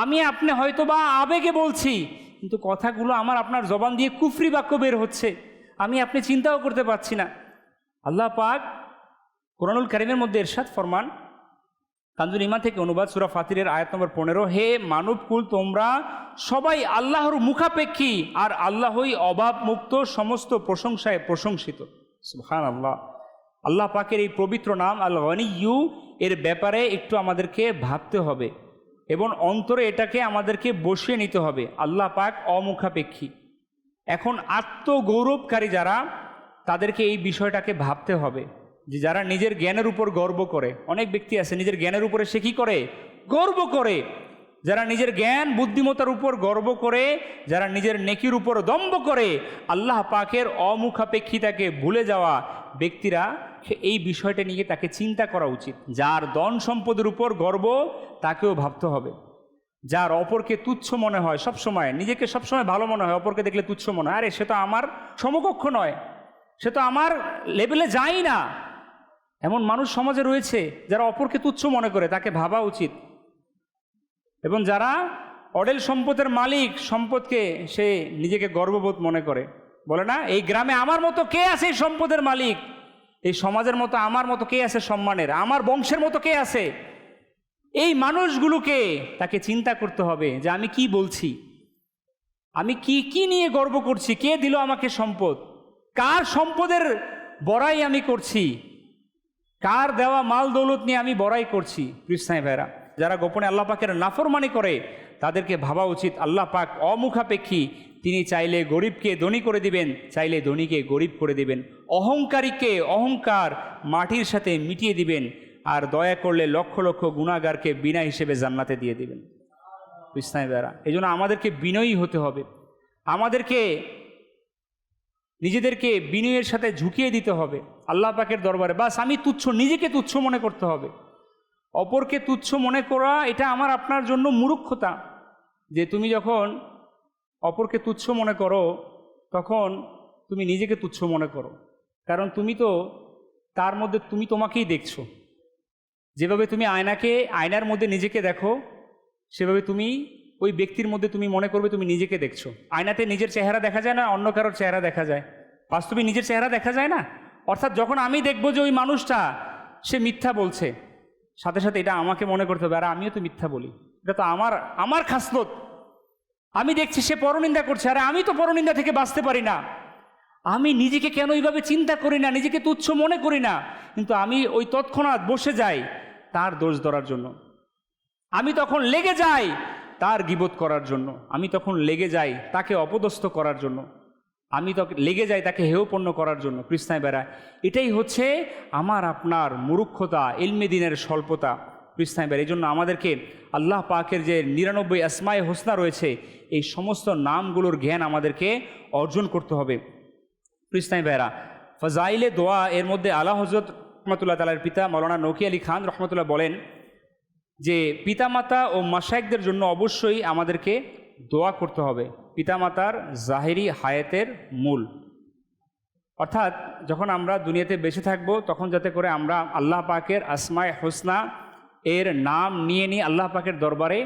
আমি আপনি হয়তো বা আবেগে বলছি, কিন্তু কথাগুলো আমার আপনার জবান দিয়ে কুফরি বাক্য বের হচ্ছে, আমি আপনি চিন্তাও করতে পারছি না। আল্লাহ পাক কোরআনুল কারীমের মধ্যে ইরশাদ ফরমান, কানজুল ঈমান থেকে অনুবাদ, সূরা ফাতিরের আয়াত নম্বর 15, হে মানবকুল তোমরা সবাই আল্লাহর মুখাপেক্ষী আর আল্লাহই অভাব মুক্ত সমস্ত প্রশংসায় প্রশংসিত। সুবহানাল্লাহ। আল্লাহ পাকের এই পবিত্র নাম আল গনিয়্যু এর ব্যাপারে একটু আমাদেরকে ভাবতে হবে এবং অন্তরে এটাকে আমাদেরকে বসিয়ে নিতে হবে। আল্লাহ পাক অমুখাপেক্ষী। এখন আত্মগৌরবকারী যারা, তাদেরকে এই বিষয়টাকে ভাবতে হবে যে যারা নিজের জ্ঞানের উপর গর্ব করে, অনেক ব্যক্তি আছে নিজের জ্ঞানের উপরে সে কী করে, গর্ব করে। যারা নিজের জ্ঞান বুদ্ধিমত্তার উপর গর্ব করে, যারা নিজের নেকির উপর দম্ভ করে, আল্লাহ পাকের অমুখাপেক্ষিতাকে ভুলে যাওয়া ব্যক্তিরা, এই বিষয়টা নিয়ে তাকে চিন্তা করা উচিত। যার ধন সম্পদের উপর গর্ব তাকেও ভাবতে হবে। যার অপরকে তুচ্ছ মনে হয় সবসময়, নিজেকে সবসময় ভালো মনে হয়, অপরকে দেখলে তুচ্ছ মনে হয়, আরে সে তো আমার সমকক্ষ নয়, সে তো আমার লেভেলে যায় না, এমন মানুষ সমাজে রয়েছে যারা অপরকে তুচ্ছ মনে করে, তাকে ভাবা উচিত। এবং যারা অডেল সম্পদের মালিক, সম্পদকে সে নিজেকে গর্ববোধ মনে করে, বলে না এই গ্রামে আমার মতো কে আছে এই সম্পদের মালিক, এই সমাজের মতো আমার মতো কে আছে সম্মানের, আমার বংশের মতো কে আছে। এই মানুষগুলোকে তাকে চিন্তা করতে হবে যে আমি কি বলছি, আমি কি নিয়ে গর্ব করছি, কে দিল আমাকে সম্পদ, কার সম্পদের বড়াই আমি করছি, কার দেওয়া মাল দৌলত নিয়ে আমি বড়াই করছি। কৃষ্ণাই ভাইরা, যারা গোপনে আল্লাহ পাকের নাফরমানি করে তাদেরকে ভাবা উচিত আল্লাহ পাক অমুখাপেক্ষী। তিনি চাইলে গরিবকে ধনী করে দিবেন, চাইলে ধনীকে গরিব করে দিবেন, অহংকারীকে অহংকার মাটির সাথে মিটিয়ে দিবেন, আর দয়া করলে লক্ষ লক্ষ গুনাহগারকে বিনা হিসেবে জান্নাতে দিয়ে দিবেন। কৃষ্ণাই ভাইরা, এই জন্য আমাদেরকে বিনয়ী হতে হবে, আমাদেরকে নিজেদেরকে বিনয়ের সাথে ঝুঁকিয়ে দিতে হবে আল্লাহ পাকের দরবারে। বাস আমি তুচ্ছ, নিজেকে তুচ্ছ মনে করতে হবে। অপরকে তুচ্ছ মনে করা এটা আমার আপনার জন্য মূর্খতা। যে তুমি যখন অপরকে তুচ্ছ মনে করো তখন তুমি নিজেকে তুচ্ছ মনে করো, কারণ তুমি তো তার মধ্যে তুমি তোমাকেই দেখছো। যেভাবে তুমি আয়নার মধ্যে নিজেকে দেখো, সেভাবে তুমি ওই ব্যক্তির মধ্যে তুমি মনে করবে তুমি নিজেকে দেখছো। আয়নাতে নিজের চেহারা দেখা যায় না, অন্য কারোর চেহারা দেখা যায়, বাস্তবে নিজের চেহারা দেখা যায় না। অর্থাৎ যখন আমি দেখবো যে ওই মানুষটা সে মিথ্যা বলছে, সাথে সাথে এটা আমাকে মনে করতে হবে, আর আমিও তো মিথ্যা বলি, এটা তো আমার খাসলত। আমি দেখছি সে পরনিন্দা করছে, আরে আমি তো পরনিন্দা থেকে বাঁচতে পারি না। আমি নিজেকে কেন এইভাবে চিন্তা করি না, নিজেকে তুচ্ছ মনে করি না, কিন্তু আমি ওই তৎক্ষণাৎ বসে যাই তার দোষ ধরার জন্য। আমি তখন লেগে যাই তার গীবত করার জন্য, আমি তখন লেগে যাই তাকে অপদস্থ করার জন্য, আমি তো লেগে যাই তাকে হেয়পন্ন করার জন্য। কৃষ্ণায় বেড়া, এটাই হচ্ছে আমার আপনার মূর্খতা, ইলমে দিনের স্বল্পতা। কৃষ্ণায় বেড়া, এই জন্য আমাদেরকে আল্লাহ পাকের যে 99 আসমায়ে হোসনা রয়েছে, এই সমস্ত নামগুলোর জ্ঞান আমাদেরকে অর্জন করতে হবে। কৃষ্ণায় বেড়া, ফজাইলে দোয়া এর মধ্যে আলা হজরত রহমতুল্লাহ তালার পিতা মৌলানা নকি আলী খান রহমতুল্লাহ বলেন যে পিতামাতা ও মাশায়েখদের জন্য অবশ্যই আমাদেরকে দোয়া করতে হবে। পিতামাতার জাহেরি হায়াতের মূল, অর্থাৎ যখন আমরা দুনিয়াতে বেঁচে থাকব তখন যাতে করে আমরা আল্লাহ পাকের আসমায়ে হোসনা এর নাম নিয়ে নিয়ে আল্লাহ পাকের দরবারে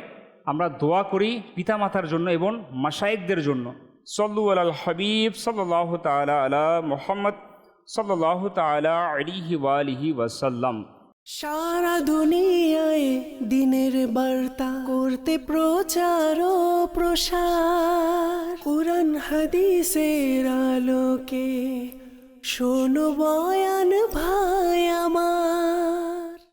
আমরা দোয়া করি পিতামাতার জন্য এবং মাশায়েখদের জন্য। সল্লু আলাল হাবিব সাল্লাল্লাহু তাআলা আলা মুহাম্মদ সাল্লাল্লাহু তাআলা আলাইহি ওয়া আলিহি ওয়াসাল্লাম। সারা দুনিয়ায় দিনের বার্তা করতে প্রচার ও প্রসার, কুরআন হাদিসের আলোকে শোনো বয়ান ভাই আমার।